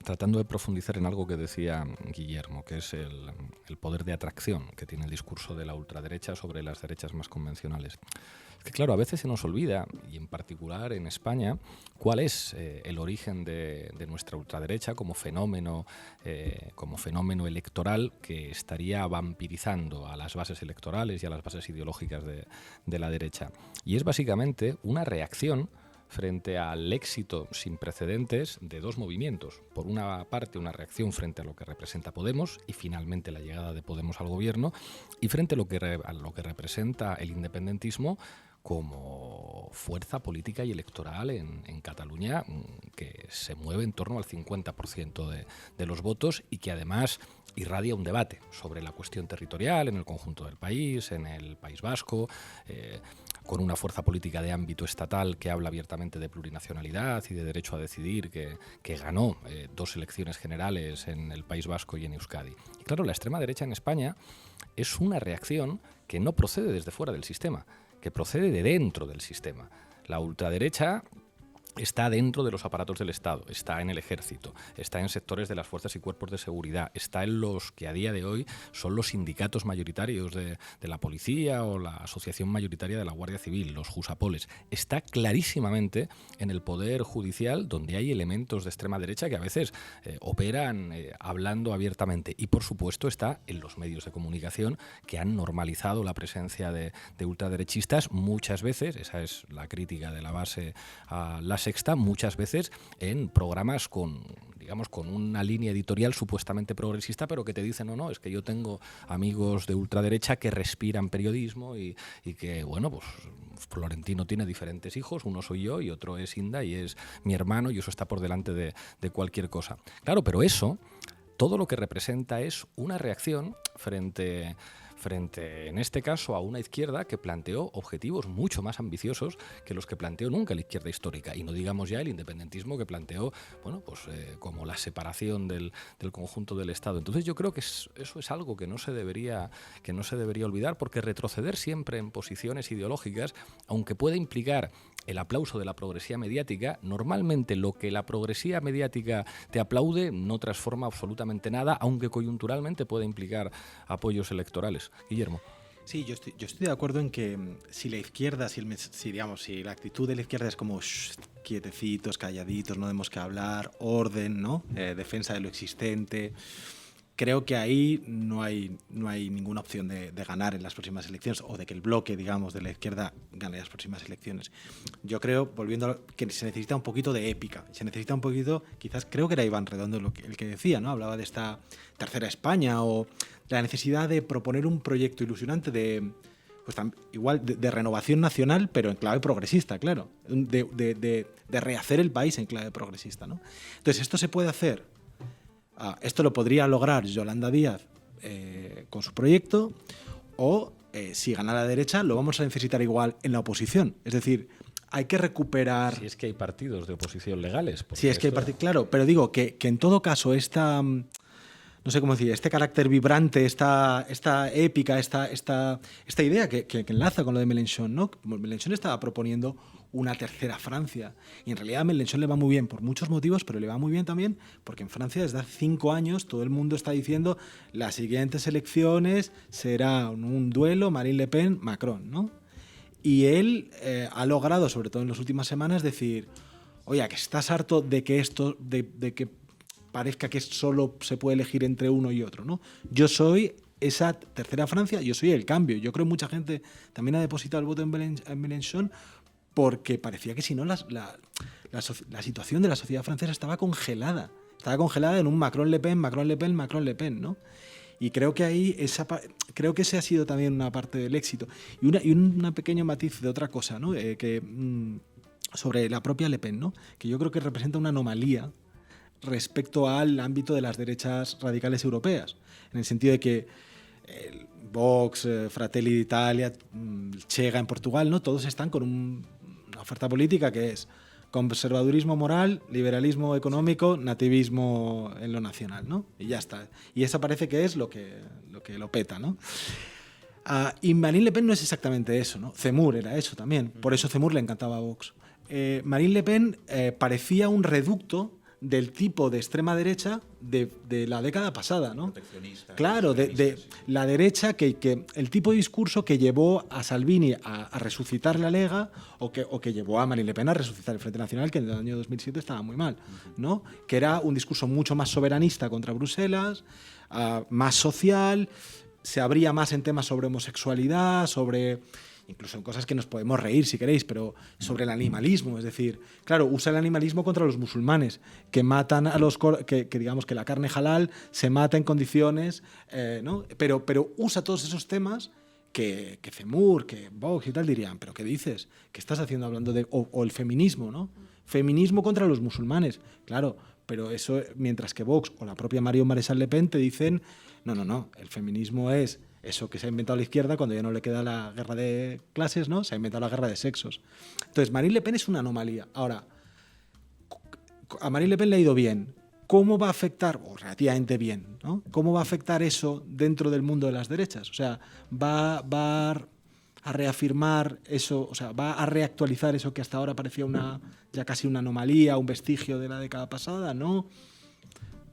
tratando de profundizar en algo que decía Guillermo, que es el poder de atracción que tiene el discurso de la ultraderecha sobre las derechas más convencionales. Es que, claro, a veces se nos olvida, y en particular en España, cuál es el origen de nuestra ultraderecha como fenómeno electoral que estaría vampirizando a las bases electorales y a las bases ideológicas de la derecha. Y es básicamente una reacción frente al éxito sin precedentes de dos movimientos. Por una parte, una reacción frente a lo que representa Podemos y finalmente la llegada de Podemos al gobierno, y frente a lo que representa el independentismo como fuerza política y electoral en Cataluña, que se mueve en torno al 50% de los votos y que además irradia un debate sobre la cuestión territorial en el conjunto del país, en el País Vasco, con una fuerza política de ámbito estatal que habla abiertamente de plurinacionalidad y de derecho a decidir, que ganó 2 elecciones generales en el País Vasco y en Euskadi. Y claro, la extrema derecha en España es una reacción que no procede desde fuera del sistema, que procede de dentro del sistema. La ultraderecha está dentro de los aparatos del Estado, está en el ejército, está en sectores de las fuerzas y cuerpos de seguridad, está en los que a día de hoy son los sindicatos mayoritarios de la policía o la asociación mayoritaria de la Guardia Civil, los jusapoles. Está clarísimamente en el poder judicial, donde hay elementos de extrema derecha que a veces operan hablando abiertamente. Y por supuesto está en los medios de comunicación, que han normalizado la presencia de ultraderechistas muchas veces, esa es la crítica de la base a la Sexta, muchas veces en programas con una línea editorial supuestamente progresista, pero que te dicen, no, es que yo tengo amigos de ultraderecha que respiran periodismo y que, bueno, pues Florentino tiene diferentes hijos, uno soy yo y otro es Inda y es mi hermano, y eso está por delante de cualquier cosa. Claro, pero eso, todo lo que representa es una reacción frente, en este caso, a una izquierda que planteó objetivos mucho más ambiciosos que los que planteó nunca la izquierda histórica. Y no digamos ya el independentismo que planteó, bueno, pues como la separación del conjunto del Estado. Entonces yo creo que eso es algo que no se debería olvidar, porque retroceder siempre en posiciones ideológicas, aunque puede implicar el aplauso de la progresía mediática, normalmente lo que la progresía mediática te aplaude no transforma absolutamente nada, aunque coyunturalmente puede implicar apoyos electorales. Guillermo. Sí, yo estoy de acuerdo en que si la izquierda, si la actitud de la izquierda es como quietecitos, calladitos, no tenemos que hablar, orden, ¿no? Defensa de lo existente. Creo que ahí no hay ninguna opción de ganar en las próximas elecciones, o de que el bloque, digamos, de la izquierda gane las próximas elecciones. Yo creo, volviendo que se necesita un poquito de épica, se necesita un poquito, quizás creo que era Iván Redondo el que decía, ¿no? Hablaba de esta tercera España, o la necesidad de proponer un proyecto ilusionante de renovación nacional, pero en clave progresista, claro, de rehacer el país en clave progresista, ¿no? Entonces, esto se puede hacer. Esto lo podría lograr Yolanda Díaz con su proyecto, o si gana la derecha lo vamos a necesitar igual en la oposición. Es decir, hay que recuperar... Si es que hay partidos de oposición legales. Si es que hay partidos, claro, pero digo que en todo caso esta... No sé cómo decir, este carácter vibrante, esta épica, esta idea que enlaza con lo de Mélenchon, ¿no? Mélenchon estaba proponiendo una tercera Francia. Y en realidad a Mélenchon le va muy bien por muchos motivos, pero le va muy bien también porque en Francia desde hace 5 años todo el mundo está diciendo las siguientes elecciones será un duelo Marine Le Pen-Macron, ¿no? Y él ha logrado, sobre todo en las últimas semanas, decir, oye, que estás harto de que esto, de que parezca que solo se puede elegir entre uno y otro, ¿no? Yo soy esa tercera Francia, yo soy el cambio. Yo creo que mucha gente también ha depositado el voto en Mélenchon porque parecía que si no la situación de la sociedad francesa estaba congelada. Estaba congelada en un Macron-Le Pen, Macron-Le Pen, Macron-Le Pen, ¿no? Y creo que ahí ese ha sido también una parte del éxito. Y un pequeño matiz de otra cosa, ¿no? Sobre la propia Le Pen, ¿no? Que yo creo que representa una anomalía respecto al ámbito de las derechas radicales europeas, en el sentido de que Vox, Fratelli d'Italia, Chega en Portugal, ¿no? Todos están con una oferta política que es conservadurismo moral, liberalismo económico, nativismo en lo nacional, ¿no? Y ya está. Y eso parece que es lo que lo peta, ¿no? Y Marine Le Pen no es exactamente eso, ¿no? Zemmour era eso también. Por eso Zemmour le encantaba a Vox. Marine Le Pen parecía un reducto del tipo de extrema derecha de la década pasada, ¿no? Claro, de la derecha, que el tipo de discurso que llevó a Salvini a resucitar la Lega o que llevó a Marine Le Pen a resucitar el Frente Nacional, que en el año 2007 estaba muy mal, ¿no? Que era un discurso mucho más soberanista contra Bruselas, más social, se abría más en temas sobre homosexualidad, sobre... incluso en cosas que nos podemos reír si queréis, pero sobre el animalismo, es decir, claro, usa el animalismo contra los musulmanes, que matan a los... que digamos que la carne halal se mata en condiciones, ¿no? Pero usa todos esos temas que Zemmour, que Vox y tal dirían, ¿pero qué dices? ¿Qué estás haciendo hablando de...? O el feminismo, ¿no? Feminismo contra los musulmanes, claro, pero eso, mientras que Vox o la propia Marion Maréchal Le Pen te dicen, no, el feminismo es... eso que se ha inventado la izquierda cuando ya no le queda la guerra de clases, ¿no? Se ha inventado la guerra de sexos. Entonces, Marine Le Pen es una anomalía. Ahora, a Marine Le Pen le ha ido bien. ¿Cómo va a afectar, o relativamente bien, ¿no? ¿Cómo va a afectar eso dentro del mundo de las derechas? O sea, va a reafirmar eso, o sea, va a reactualizar eso que hasta ahora parecía ya casi una anomalía, un vestigio de la década pasada, ¿no?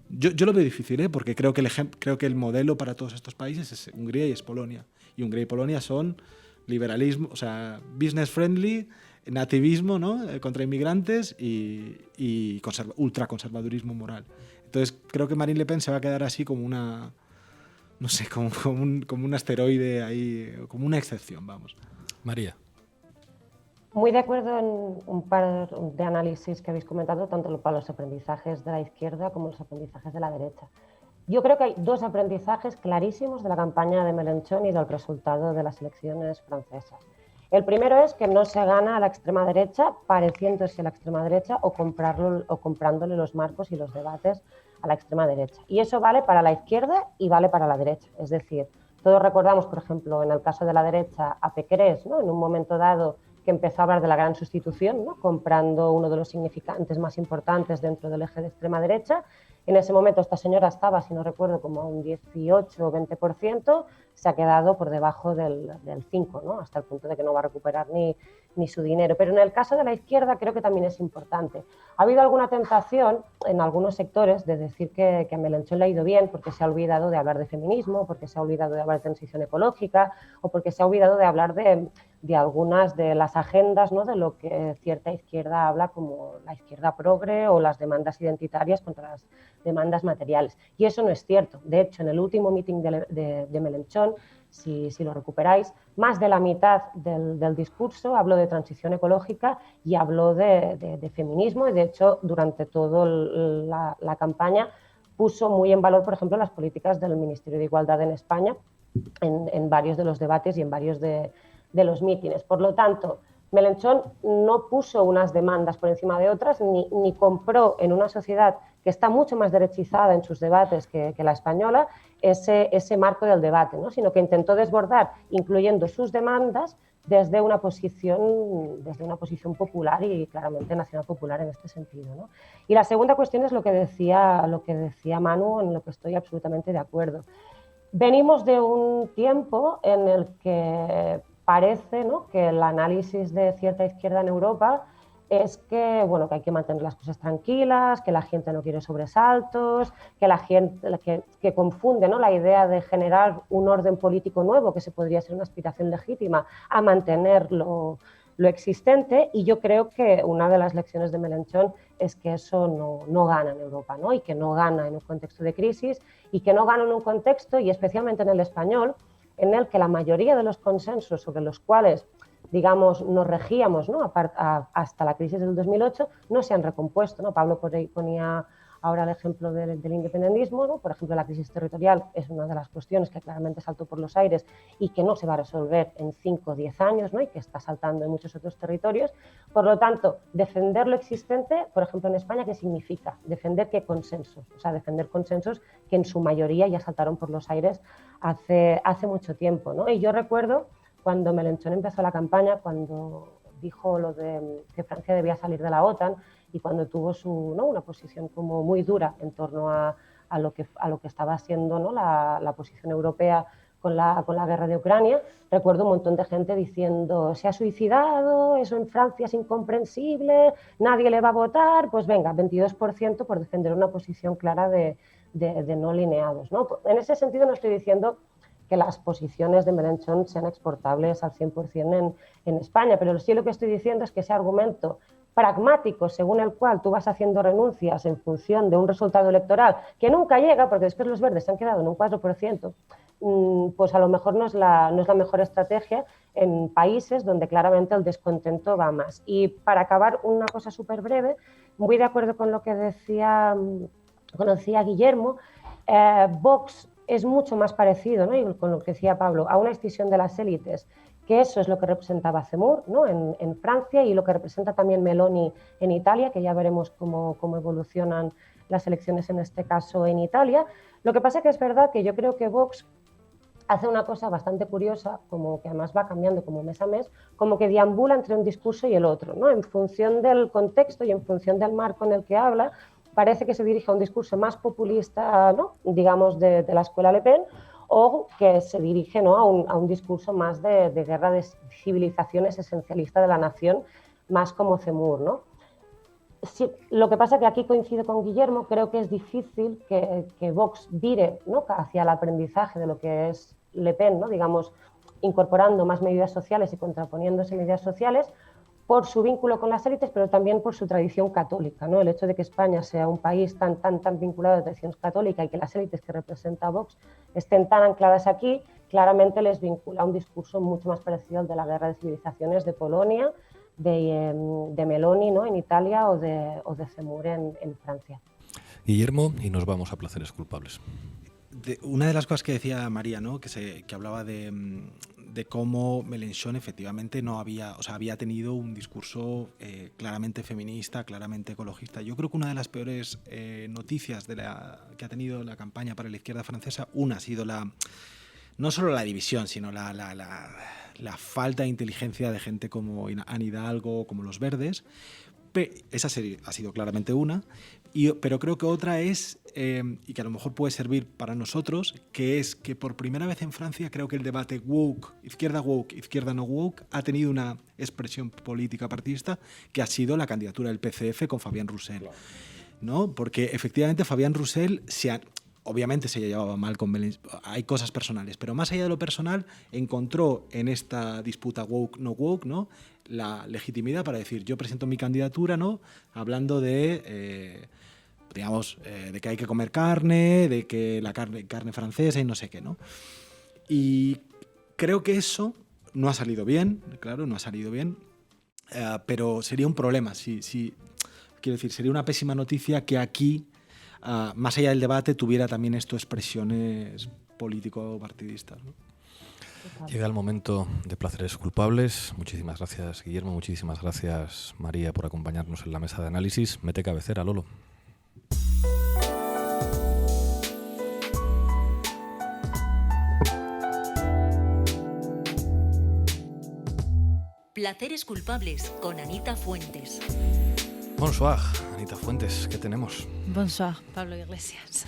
Yo lo veo difícil, porque creo que el modelo para todos estos países es Hungría y es Polonia. Y Hungría y Polonia son liberalismo, o sea, business friendly, nativismo, ¿no? Contra inmigrantes y ultraconservadurismo moral. Entonces creo que Marine Le Pen se va a quedar así como una, no sé, como un asteroide ahí, como una excepción, vamos. María. Muy de acuerdo en un par de análisis que habéis comentado, tanto para los aprendizajes de la izquierda como los aprendizajes de la derecha. Yo creo que hay dos aprendizajes clarísimos de la campaña de Mélenchon y del resultado de las elecciones francesas. El primero es que no se gana a la extrema derecha pareciéndose a la extrema derecha o comprándole los marcos y los debates a la extrema derecha. Y eso vale para la izquierda y vale para la derecha. Es decir, todos recordamos, por ejemplo, en el caso de la derecha, a Pécresse, ¿no? En un momento dado, que empezó a hablar de la gran sustitución, ¿no? Comprando uno de los significantes más importantes dentro del eje de extrema derecha. En ese momento esta señora estaba, si no recuerdo, como a un 18 o 20%, se ha quedado por debajo del 5%, ¿no? Hasta el punto de que no va a recuperar ni su dinero. Pero en el caso de la izquierda creo que también es importante. Ha habido alguna tentación en algunos sectores de decir que a Mélenchon le ha ido bien porque se ha olvidado de hablar de feminismo, porque se ha olvidado de hablar de transición ecológica o porque se ha olvidado de hablar de algunas de las agendas, ¿no? De lo que cierta izquierda habla como la izquierda progre o las demandas identitarias contra las demandas materiales. Y eso no es cierto. De hecho, en el último meeting de Mélenchon, si lo recuperáis, más de la mitad del discurso habló de transición ecológica y habló de feminismo y, de hecho, durante toda la campaña puso muy en valor, por ejemplo, las políticas del Ministerio de Igualdad en España en varios de los debates y en varios de los mítines. Por lo tanto, Mélenchon no puso unas demandas por encima de otras ni compró en una sociedad que está mucho más derechizada en sus debates que la española ese marco del debate, ¿no? Sino que intentó desbordar, incluyendo sus demandas, desde una posición popular y claramente nacional popular en este sentido, ¿no? Y la segunda cuestión es lo que decía Manu, en lo que estoy absolutamente de acuerdo. Venimos de un tiempo en el que parece, ¿no?, que el análisis de cierta izquierda en Europa es que, bueno, que hay que mantener las cosas tranquilas, que la gente no quiere sobresaltos, que la gente que confunde, ¿no?, la idea de generar un orden político nuevo, que se podría ser una aspiración legítima, a mantener lo existente. Y yo creo que una de las lecciones de Mélenchon es que eso no gana en Europa, ¿no? Y que no gana en un contexto de crisis y que no gana en un contexto, y especialmente en el español, en el que la mayoría de los consensos sobre los cuales, digamos, nos regíamos, ¿no?, hasta la crisis del 2008, no se han recompuesto, ¿no? Pablo ponía ahora el ejemplo del independentismo, ¿no? Por ejemplo, la crisis territorial es una de las cuestiones que claramente saltó por los aires y que no se va a resolver en 5 o 10 años, ¿no?, y que está saltando en muchos otros territorios. Por lo tanto, defender lo existente, por ejemplo, en España, ¿qué significa? Defender qué consensos, o sea, defender consensos que en su mayoría ya saltaron por los aires hace mucho tiempo, ¿no? Y yo recuerdo cuando Mélenchon empezó la campaña, cuando dijo lo de que Francia debía salir de la OTAN y cuando tuvo una posición como muy dura en torno a lo que estaba siendo, ¿no?, la posición europea con la guerra de Ucrania. Recuerdo un montón de gente diciendo, se ha suicidado, eso en Francia es incomprensible, nadie le va a votar, pues venga, 22% por defender una posición clara de no alineados, ¿no? En ese sentido no estoy diciendo que las posiciones de Mélenchon sean exportables al 100% en España, pero sí lo que estoy diciendo es que ese argumento pragmático según el cual tú vas haciendo renuncias en función de un resultado electoral que nunca llega, porque después los verdes se han quedado en un 4%, pues a lo mejor no es la mejor estrategia en países donde claramente el descontento va más. Y para acabar, una cosa súper breve, muy de acuerdo con lo que decía Guillermo, Vox es mucho más parecido, ¿no? Y con lo que decía Pablo, a una escisión de las élites, que eso es lo que representaba Zemmour, ¿no? en Francia, y lo que representa también Meloni en Italia, que ya veremos cómo evolucionan las elecciones en este caso en Italia. Lo que pasa es que es verdad que yo creo que Vox hace una cosa bastante curiosa, como que además va cambiando como mes a mes, como que deambula entre un discurso y el otro, ¿no? En función del contexto y en función del marco en el que habla, parece que se dirige a un discurso más populista, ¿no? Digamos, de la escuela Le Pen, o que se dirige, ¿no? a un discurso más de guerra de civilizaciones esencialista de la nación, más como Zemmour, ¿no? Sí, lo que pasa es que aquí coincido con Guillermo, creo que es difícil que Vox vire, ¿no? hacia el aprendizaje de lo que es Le Pen, ¿no? Digamos, incorporando más medidas sociales y contraponiéndose medidas sociales, por su vínculo con las élites, pero también por su tradición católica, ¿no? El hecho de que España sea un país tan vinculado a la tradición católica y que las élites que representa Vox estén tan ancladas aquí, claramente les vincula a un discurso mucho más parecido al de la guerra de civilizaciones de Polonia, de Meloni, ¿no? en Italia o de Zemmour en Francia. Guillermo, y nos vamos a placeres culpables. Una de las cosas que decía María, ¿no? que hablaba de cómo Mélenchon efectivamente había tenido un discurso claramente feminista, claramente ecologista. Yo creo que una de las peores noticias que ha tenido la campaña para la izquierda francesa, ha sido no solo la división, sino la falta de inteligencia de gente como Anne Hidalgo, como los Verdes. Esa ha sido claramente una, pero creo que otra es, y que a lo mejor puede servir para nosotros, que es que por primera vez en Francia creo que el debate woke, izquierda no woke, ha tenido una expresión política partidista que ha sido la candidatura del PCF con Fabien Roussel, ¿no? Porque efectivamente Fabien Roussel obviamente se llevaba mal con Mélenchon, hay cosas personales, pero más allá de lo personal, encontró en esta disputa woke, no woke, ¿no? la legitimidad para decir, yo presento mi candidatura, ¿no? Hablando de, de que hay que comer carne, de que la carne francesa y no sé qué, ¿no? Y creo que eso no ha salido bien, claro, no ha salido bien, pero sería un problema, quiero decir, sería una pésima noticia que aquí, más allá del debate, tuviera también esto expresiones político-partidistas, ¿no? Llega el momento de placeres culpables. Muchísimas gracias, Guillermo. Muchísimas gracias, María, por acompañarnos en la mesa de análisis. Mete cabecera, Lolo. Placeres culpables con Anita Fuentes. Bonsoir, Anita Fuentes, ¿qué tenemos? Bonsoir, Pablo Iglesias.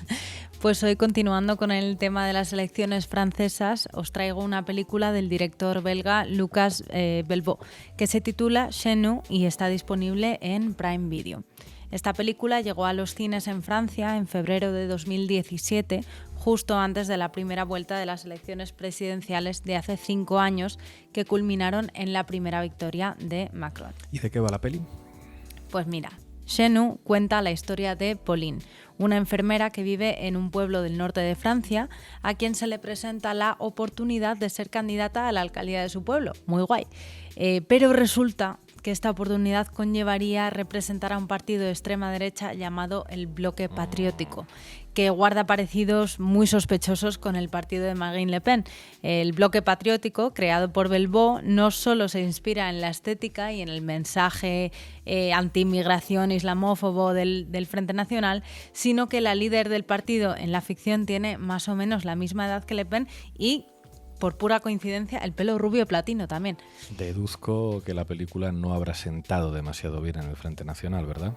Pues hoy, continuando con el tema de las elecciones francesas, os traigo una película del director belga Lucas Belvaux, que se titula Chez nous y está disponible en Prime Video. Esta película llegó a los cines en Francia en febrero de 2017, justo antes de la primera vuelta de las elecciones presidenciales de hace 5 años, que culminaron en la primera victoria de Macron. ¿Y de qué va la peli? Pues mira, Chez nous cuenta la historia de Pauline, una enfermera que vive en un pueblo del norte de Francia, a quien se le presenta la oportunidad de ser candidata a la alcaldía de su pueblo. Muy guay. Pero resulta que esta oportunidad conllevaría representar a un partido de extrema derecha llamado el Bloque Patriótico, que guarda parecidos muy sospechosos con el partido de Marine Le Pen. El Bloque Patriótico, creado por Belvaux, no solo se inspira en la estética y en el mensaje anti-inmigración islamófobo del Frente Nacional, sino que la líder del partido en la ficción tiene más o menos la misma edad que Le Pen y, por pura coincidencia, el pelo rubio platino también. Deduzco que la película no habrá sentado demasiado bien en el Frente Nacional, ¿verdad?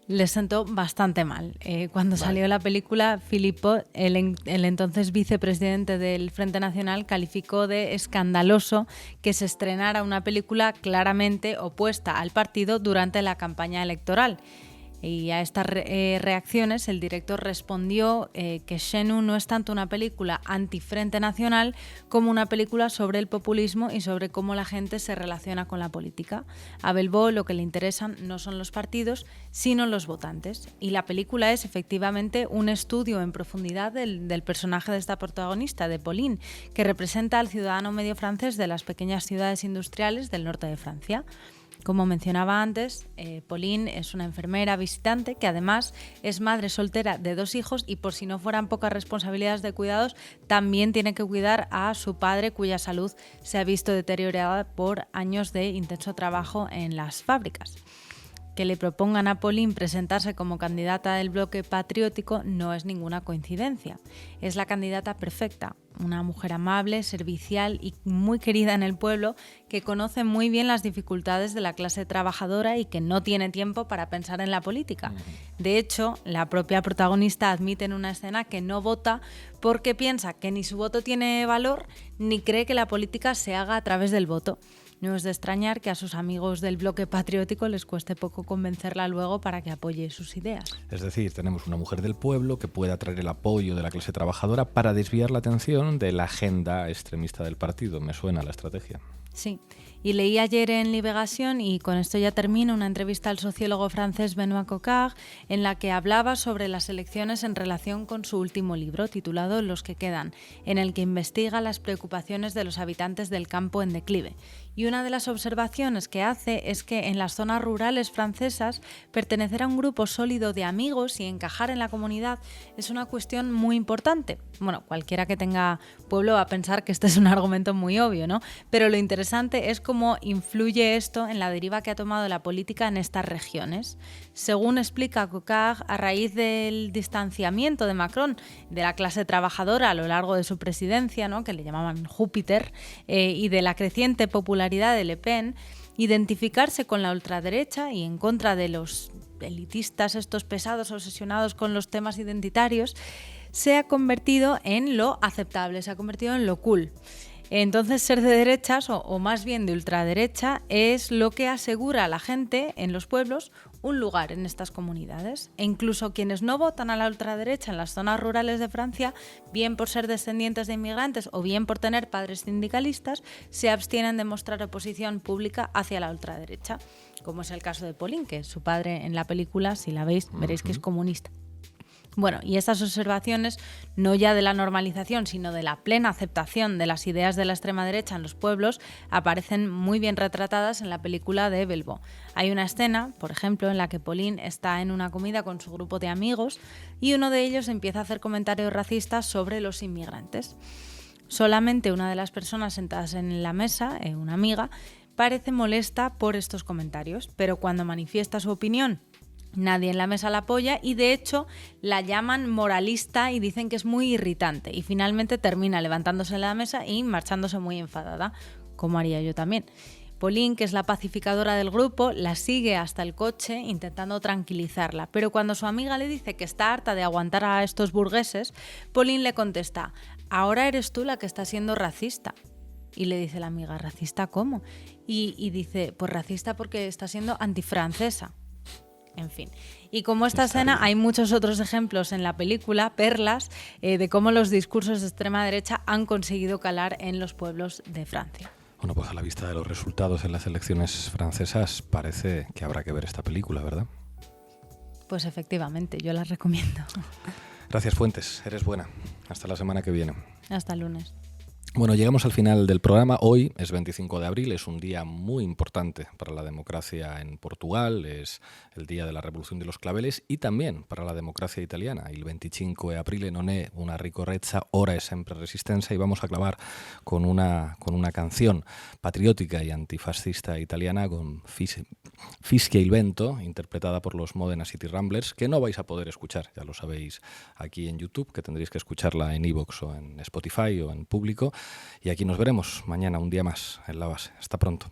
Les sentó bastante mal. Cuando salió la película, Philippot, el entonces vicepresidente del Frente Nacional, calificó de escandaloso que se estrenara una película claramente opuesta al partido durante la campaña electoral. Y a estas reacciones el director respondió que Xenu no es tanto una película anti-Frente Nacional como una película sobre el populismo y sobre cómo la gente se relaciona con la política. A Belbo lo que le interesan no son los partidos, sino los votantes. Y la película es efectivamente un estudio en profundidad del personaje de esta protagonista, de Pauline, que representa al ciudadano medio francés de las pequeñas ciudades industriales del norte de Francia. Como mencionaba antes, Pauline es una enfermera visitante que además es madre soltera de 2 hijos y por si no fueran pocas responsabilidades de cuidados, también tiene que cuidar a su padre cuya salud se ha visto deteriorada por años de intenso trabajo en las fábricas. Que le propongan a Pauline presentarse como candidata del bloque patriótico no es ninguna coincidencia. Es la candidata perfecta, una mujer amable, servicial y muy querida en el pueblo, que conoce muy bien las dificultades de la clase trabajadora y que no tiene tiempo para pensar en la política. De hecho, la propia protagonista admite en una escena que no vota porque piensa que ni su voto tiene valor ni cree que la política se haga a través del voto. No es de extrañar que a sus amigos del bloque patriótico les cueste poco convencerla luego para que apoye sus ideas. Es decir, tenemos una mujer del pueblo que puede atraer el apoyo de la clase trabajadora para desviar la atención de la agenda extremista del partido. Me suena la estrategia. Sí, y leí ayer en Libération, y con esto ya termino, una entrevista al sociólogo francés Benoît Coquard en la que hablaba sobre las elecciones en relación con su último libro, titulado Los que quedan, en el que investiga las preocupaciones de los habitantes del campo en declive. Y una de las observaciones que hace es que en las zonas rurales francesas pertenecer a un grupo sólido de amigos y encajar en la comunidad es una cuestión muy importante. Bueno, cualquiera que tenga pueblo va a pensar que este es un argumento muy obvio, ¿no? Pero lo interesante es cómo influye esto en la deriva que ha tomado la política en estas regiones. Según explica Coquard, a raíz del distanciamiento de Macron de la clase trabajadora a lo largo de su presidencia, ¿no?, que le llamaban Júpiter, y de la creciente popularidad de Le Pen, identificarse con la ultraderecha y en contra de los elitistas estos pesados obsesionados con los temas identitarios, se ha convertido en lo aceptable, se ha convertido en lo cool. Entonces, ser de derechas, o más bien de ultraderecha, es lo que asegura a la gente en los pueblos un lugar en estas comunidades. E incluso quienes no votan a la ultraderecha en las zonas rurales de Francia, bien por ser descendientes de inmigrantes o bien por tener padres sindicalistas, se abstienen de mostrar oposición pública hacia la ultraderecha, como es el caso de Pauline, que su padre en la película, si la veis, veréis que es comunista. Bueno, y estas observaciones, no ya de la normalización, sino de la plena aceptación de las ideas de la extrema derecha en los pueblos, aparecen muy bien retratadas en la película de Belbo. Hay una escena, por ejemplo, en la que Pauline está en una comida con su grupo de amigos y uno de ellos empieza a hacer comentarios racistas sobre los inmigrantes. Solamente una de las personas sentadas en la mesa, una amiga, parece molesta por estos comentarios, pero cuando manifiesta su opinión, nadie en la mesa la apoya y de hecho la llaman moralista y dicen que es muy irritante, y finalmente termina levantándose de la mesa y marchándose muy enfadada, como haría yo también. Pauline, que es la pacificadora del grupo, la sigue hasta el coche intentando tranquilizarla, pero cuando su amiga le dice que está harta de aguantar a estos burgueses, Pauline le contesta: ahora eres tú la que está siendo racista. Y le dice la amiga: ¿racista cómo? Y dice: pues racista porque está siendo antifrancesa. En fin, y como esta escena hay muchos otros ejemplos en la película, perlas, de cómo los discursos de extrema derecha han conseguido calar en los pueblos de Francia. Bueno, pues a la vista de los resultados en las elecciones francesas parece que habrá que ver esta película, ¿verdad? Pues efectivamente, yo la recomiendo. Gracias, Fuentes, eres buena. Hasta la semana que viene. Hasta el lunes. Bueno, llegamos al final del programa. Hoy es 25 de abril, es un día muy importante para la democracia en Portugal, es el día de la Revolución de los Claveles y también para la democracia italiana. Il 25 de aprile non è una ricorrenza, ora è sempre resistenza, y vamos a clavar con una canción patriótica y antifascista italiana, con Fischia il vento, interpretada por los Modena City Ramblers, que no vais a poder escuchar, ya lo sabéis, aquí en YouTube, que tendréis que escucharla en iVoox o en Spotify o en Público. Y aquí nos veremos mañana, un día más en La Base. Hasta pronto.